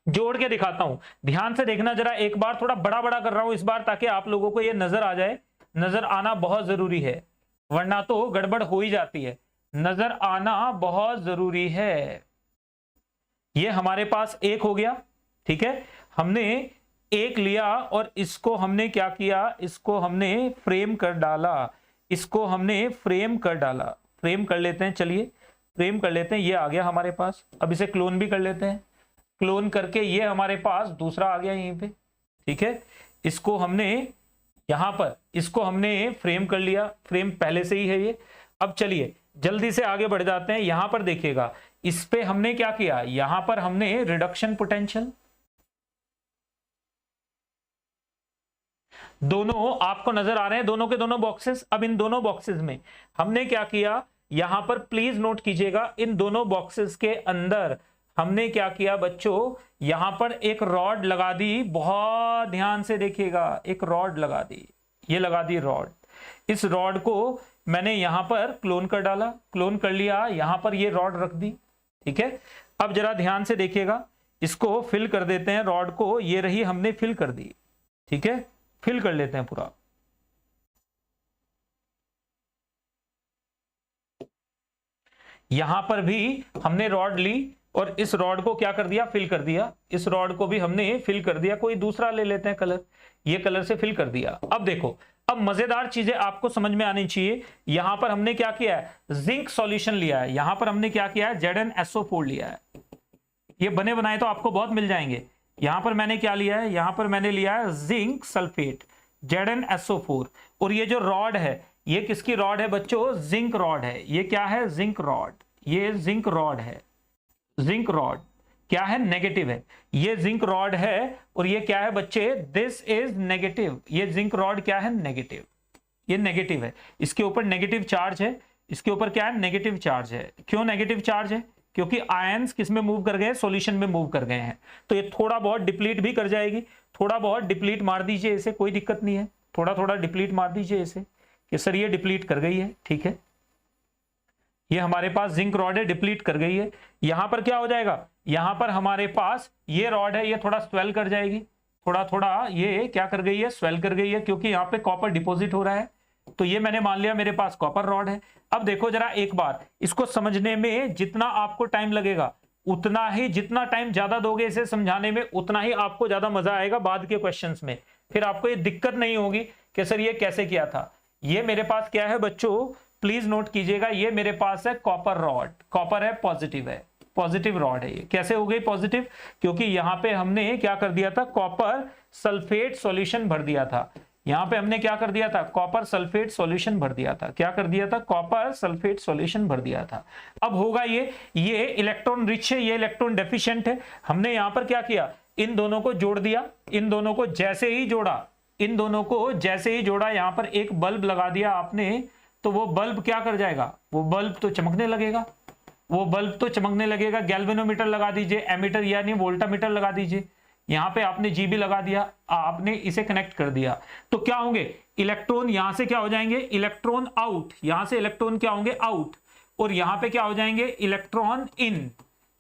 A: जोड़ के दिखाता हूं, ध्यान से देखना जरा। एक बार थोड़ा बड़ा बड़ा कर रहा हूं इस बार, ताकि आप लोगों को ये नजर आ जाए। नजर आना बहुत जरूरी है, वरना तो गड़बड़ हो ही जाती है। नजर आना बहुत जरूरी है। ये हमारे पास एक हो गया, ठीक है, हमने एक लिया और इसको हमने क्या किया, इसको हमने फ्रेम कर डाला, इसको हमने फ्रेम कर डाला। फ्रेम कर लेते हैं, चलिए फ्रेम कर लेते हैं, ये आ गया हमारे पास। अब इसे क्लोन भी कर लेते हैं, क्लोन करके ये हमारे पास दूसरा आ गया यहीं पे, ठीक है। इसको हमने यहां पर, इसको हमने फ्रेम कर लिया, फ्रेम पहले से ही है ये। अब चलिए जल्दी से आगे बढ़ जाते हैं। यहां पर देखिएगा, इस पे हमने क्या किया, यहां पर हमने रिडक्शन पोटेंशियल, दोनों आपको नजर आ रहे हैं, दोनों के दोनों बॉक्सेस। अब इन दोनों बॉक्सेस में हमने क्या किया, यहां पर प्लीज नोट कीजिएगा, इन दोनों बॉक्सेस के अंदर हमने क्या किया बच्चों, यहां पर एक रॉड लगा दी। बहुत ध्यान से देखिएगा, एक रॉड लगा दी, ये लगा दी रॉड। इस रॉड को मैंने यहां पर क्लोन कर डाला, क्लोन कर लिया, यहां पर ये रॉड रख दी, ठीक है। अब जरा ध्यान से देखिएगा, इसको फिल कर देते हैं रॉड को, ये रही हमने फिल कर दी, ठीक है, फिल कर लेते हैं पूरा। यहां पर भी हमने रॉड ली और इस रॉड को क्या कर दिया, फिल कर दिया। इस रॉड को भी हमने फिल कर दिया, कोई दूसरा ले लेते हैं कलर, ये कलर से फिल कर दिया। अब देखो, अब मजेदार चीजें आपको समझ में आनी चाहिए। यहां पर हमने क्या किया है, जिंक सॉल्यूशन लिया है, यहां पर हमने क्या किया है, ZnSO4 लिया है। ये बने बनाए तो आपको बहुत मिल जाएंगे। यहां पर मैंने क्या लिया है, यहां पर मैंने लिया है जिंक सल्फेट, ZnSO4। और ये जो रॉड है, ये किसकी रॉड है बच्चों, जिंक रॉड है। ये क्या है, जिंक रॉड, ये जिंक रॉड है। जिंक रॉड क्या है, नेगेटिव है, ये जिंक रॉड है। और ये क्या है बच्चे, दिस इज नेगेटिव, ये जिंक रॉड क्या है, नेगेटिव, ये नेगेटिव है, इसके ऊपर नेगेटिव चार्ज है, इसके ऊपर क्या है, नेगेटिव चार्ज है। क्यों नेगेटिव चार्ज है, क्योंकि आयंस किस में मूव कर गए, सॉल्यूशन में मूव कर गए हैं। तो ये थोड़ा बहुत डिप्लीट भी कर जाएगी, थोड़ा बहुत डिप्लीट मार दीजिए इसे, कोई दिक्कत नहीं है, थोड़ा थोड़ा डिप्लीट मार दीजिए इसे कि सर ये डिप्लीट कर गई है, ठीक है। ये हमारे पास जिंक रॉड है, डिप्लीट कर गई है। यहां पर क्या हो जाएगा, यहां पर हमारे पास ये रॉड है, ये थोड़ा स्वेल कर जाएगी, थोड़ा थोड़ा ये क्या कर गई है, स्वेल कर गई है, क्योंकि यहाँ पे कॉपर डिपॉजिट हो रहा है। तो ये मैंने मान लिया मेरे पास कॉपर रॉड है। अब देखो जरा एक बार, इसको समझने में जितना आपको टाइम लगेगा उतना ही, जितना टाइम ज्यादा दोगे इसे समझाने में उतना ही आपको ज्यादा मजा आएगा बाद के क्वेश्चंस में। फिर आपको ये दिक्कत नहीं होगी कि सर ये कैसे किया था। ये मेरे पास क्या है बच्चों, प्लीज नोट कीजिएगा, ये मेरे पास है कॉपर रॉड, कॉपर है, पॉजिटिव है, पॉजिटिव रॉड है। ये कैसे हो गई पॉजिटिव, क्योंकि यहां पे हमने क्या कर दिया था, कॉपर सल्फेट सॉल्यूशन भर दिया था। यहां पे हमने क्या कर दिया था, कॉपर सल्फेट सॉल्यूशन भर दिया था। क्या कर दिया था, कॉपर सल्फेट सॉल्यूशन भर दिया था। अब होगा ये इलेक्ट्रॉन रिच है, ये इलेक्ट्रॉन डेफिशिएंट है। हमने यहां पर क्या किया, इन दोनों को जोड़ दिया, इन दोनों को जैसे ही जोड़ा, इन दोनों को जैसे ही जोड़ा, यहां पर एक बल्ब लगा दिया आपने, तो वो बल्ब क्या कर जाएगा, वो बल्ब तो चमकने लगेगा। वो बल्ब तो चमकने लगेगा। गैल्वेनोमीटर लगा दीजिए, एमीटर यानी वोल्टामीटर लगा दीजिए, यहां पे आपने जीबी लगा दिया, आपने इसे कनेक्ट कर दिया, तो क्या होंगे इलेक्ट्रॉन, यहां से क्या हो जाएंगे इलेक्ट्रॉन आउट, यहां से इलेक्ट्रॉन क्या होंगे आउट, और यहां पे क्या हो जाएंगे इलेक्ट्रॉन इन।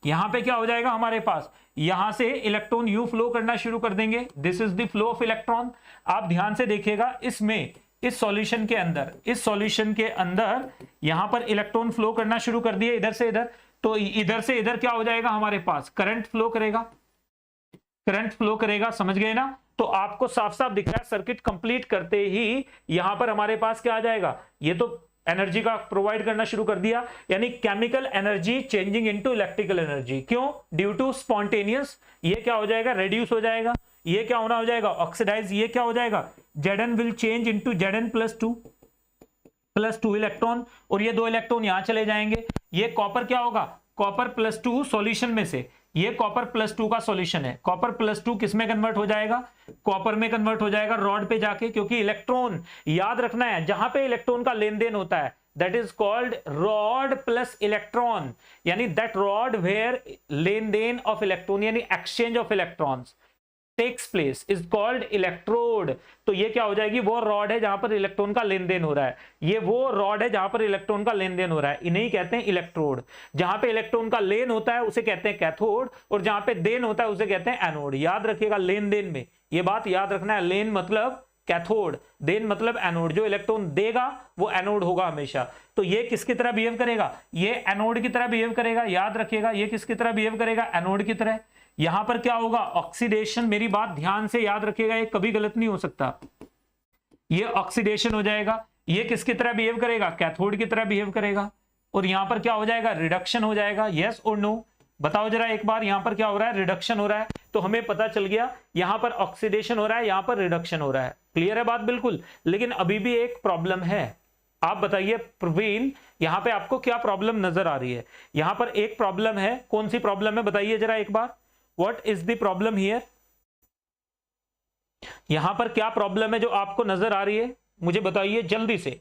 A: यहां पे क्या हो जाएगा हमारे पास, यहां से इलेक्ट्रॉन यू फ्लो करना शुरू कर देंगे, this is the flow of electron. आप ध्यान से देखिएगा इसमें, इस सॉल्यूशन के अंदर, इस सॉल्यूशन के अंदर यहां पर इलेक्ट्रॉन फ्लो करना शुरू कर दिए इधर से इधर, तो इधर से इधर क्या हो जाएगा हमारे पास करंट फ्लो करेगा, करंट फ्लो करेगा, समझ गए ना। तो आपको साफ साफ दिख रहा है सर्किट कंप्लीट करते ही यहां पर हमारे पास क्या आ जाएगा, ये तो एनर्जी का प्रोवाइड करना शुरू कर दिया, यानी chemical energy changing into electrical energy. क्यों, ड्यू टू स्पॉन्टेनियस, ये क्या हो जाएगा रेड्यूस हो जाएगा, ये क्या होना हो जाएगा ऑक्सीडाइज, ये क्या हो जाएगा Zn will change into Zn plus two electron, और ये 2 इलेक्ट्रॉन यहां चले जाएंगे। ये कॉपर क्या होगा, कॉपर +2 सॉल्यूशन में से, ये कॉपर +2 का सॉल्यूशन है, कॉपर +2 किस में कन्वर्ट हो जाएगा, कॉपर में कन्वर्ट हो जाएगा रॉड पे जाके, क्योंकि इलेक्ट्रॉन याद रखना है जहां पे इलेक्ट्रॉन का लेन देन होता है that is called rod plus electron, यानी दैट रॉड वेयर लेन देन ऑफ इलेक्ट्रॉन यानी exchange of electrons takes place is called electrode. तो ये क्या हो जाएगी, वो रॉड है जहां पर इलेक्ट्रॉन का लेन देन हो रहा है, ये वो रॉड है जहां पर इलेक्ट्रॉन का लेन देन हो रहा है, इन्हें कहते हैं इलेक्ट्रोड। जहां पे इलेक्ट्रॉन का लेन होता है उसे कहते हैं कैथोड, और जहां पे देन होता है उसे कहते हैं एनोड। याद रखिएगा लेन देन में ये बात याद रखना है, लेन मतलब कैथोड, देन मतलब एनोड, जो इलेक्ट्रॉन देगा वो एनोड होगा हमेशा। तो ये किसकी तरह बिहेव करेगा, ये एनोड की तरह बिहेव करेगा, याद रखिएगा ये किसकी तरह बिहेव करेगा, एनोड की तरह। यहां पर क्या होगा ऑक्सीडेशन, मेरी बात ध्यान से याद रखिएगा, ये कभी गलत नहीं हो सकता, ये ऑक्सीडेशन हो जाएगा। ये किसकी तरह बिहेव करेगा, कैथोड की तरह बिहेव करेगा। और यहां पर क्या हो जाएगा, रिडक्शन हो जाएगा, यस और नो, बताओ जरा एक बार, यहां पर क्या हो रहा है, रिडक्शन हो रहा है। तो हमें पता चल गया यहां पर ऑक्सीडेशन हो रहा है, यहां पर रिडक्शन हो रहा है, क्लियर है बात बिल्कुल। लेकिन अभी भी एक प्रॉब्लम है, आप बताइए प्रवीण यहां पे आपको क्या प्रॉब्लम नजर आ रही है। यहां पर एक प्रॉब्लम है, कौन सी प्रॉब्लम है बताइए जरा एक बार, what is the problem here. यहां पर क्या प्रॉब्लम है जो आपको नजर आ रही है, मुझे बताइए जल्दी से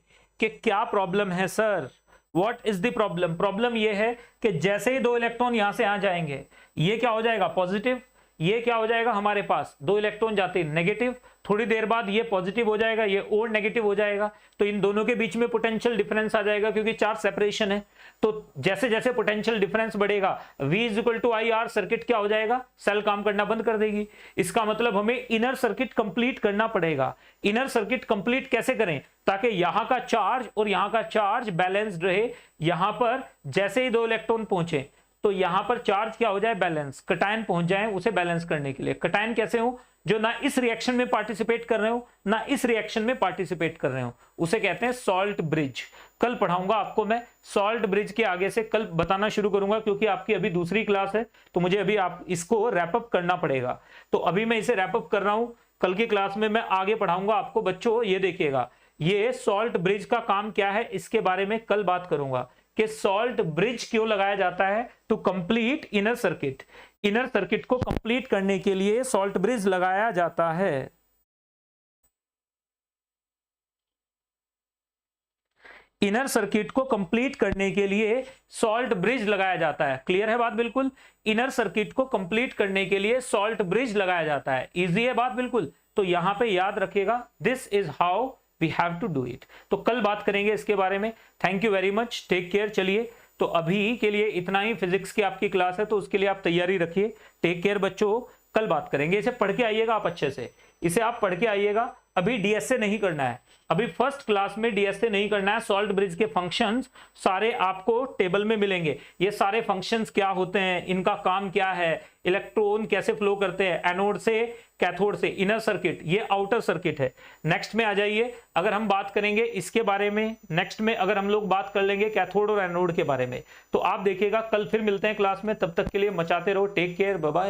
A: कि क्या प्रॉब्लम है sir, what is the problem. Problem यह है कि जैसे ही 2 इलेक्ट्रॉन यहां से यहां जाएंगे, ये क्या हो जाएगा पॉजिटिव, ये क्या हो जाएगा हमारे पास 2 इलेक्ट्रॉन जाते हैं नेगेटिव, थोड़ी देर बाद ये पॉजिटिव हो जाएगा, ये और नेगेटिव हो जाएगा। तो इन दोनों के बीच में पोटेंशियल डिफरेंस आ जाएगा, क्योंकि चार्ज सेपरेशन है। तो जैसे जैसे पोटेंशियल डिफरेंस बढ़ेगा V = IR, सर्किट क्या हो जाएगा, सेल काम करना बंद कर देगी। इसका मतलब हमें इनर सर्किट कंप्लीट करना पड़ेगा। इनर सर्किट कंप्लीट कैसे करें, ताकि यहां का चार्ज और यहां का चार्ज बैलेंस्ड रहे। यहां पर जैसे ही 2 इलेक्ट्रॉन पहुंचे तो यहां पर चार्ज क्या हो जाए बैलेंस, कटायन पहुंच जाए उसे बैलेंस करने के लिए। कटायन कैसे हो, जो ना इस रिएक्शन में पार्टिसिपेट कर रहे हो ना इस रिएक्शन में पार्टिसिपेट कर रहे हो, उसे कहते हैं सॉल्ट ब्रिज। कल पढ़ाऊंगा आपको मैं सॉल्ट ब्रिज के, आगे से कल बताना शुरू करूंगा, क्योंकि आपकी अभी दूसरी क्लास है तो मुझे अभी आप इसको रैपअप करना पड़ेगा। तो अभी मैं इसे रैपअप कर रहा हूं, कल की क्लास में मैं आगे पढ़ाऊंगा आपको। बच्चों ये देखिएगा, ये सॉल्ट ब्रिज का काम क्या है इसके बारे में कल बात करूंगा कि सॉल्ट ब्रिज क्यों लगाया जाता है, to complete inner circuit. Inner circuit को कंप्लीट करने के लिए सॉल्ट ब्रिज लगाया जाता है। इनर सर्किट को कंप्लीट करने के लिए सॉल्ट ब्रिज लगाया जाता है, क्लियर है बात बिल्कुल। इनर सर्किट को कंप्लीट करने के लिए सॉल्ट ब्रिज लगाया जाता है, इजी है बात बिल्कुल। तो यहां पे याद रखिएगा, this is how we have to do it. तो कल बात करेंगे इसके बारे में। Thank you very much, take care. चलिए तो अभी के लिए इतना ही, फिजिक्स की आपकी क्लास है तो उसके लिए आप तैयारी रखिए। टेक केयर बच्चों, कल बात करेंगे। इसे पढ़ के आइएगा आप अच्छे से, इसे आप पढ़ के आइएगा। अभी डीएसए नहीं करना है, अभी फर्स्ट क्लास में डीएसए नहीं करना है। सॉल्ट ब्रिज के फंक्शंस सारे आपको टेबल में मिलेंगे। ये सारे फंक्शंस क्या होते हैं, इनका काम क्या है, इलेक्ट्रॉन कैसे फ्लो करते हैं एनोड से कैथोड से, इनर सर्किट, ये आउटर सर्किट है। नेक्स्ट में आ जाइए, अगर हम बात करेंगे इसके बारे में, नेक्स्ट में अगर हम लोग बात कर लेंगे कैथोड और एनोड के बारे में, तो आप देखिएगा कल फिर मिलते हैं क्लास में। तब तक के लिए मचाते रहो, टेक केयर, बाय बाय।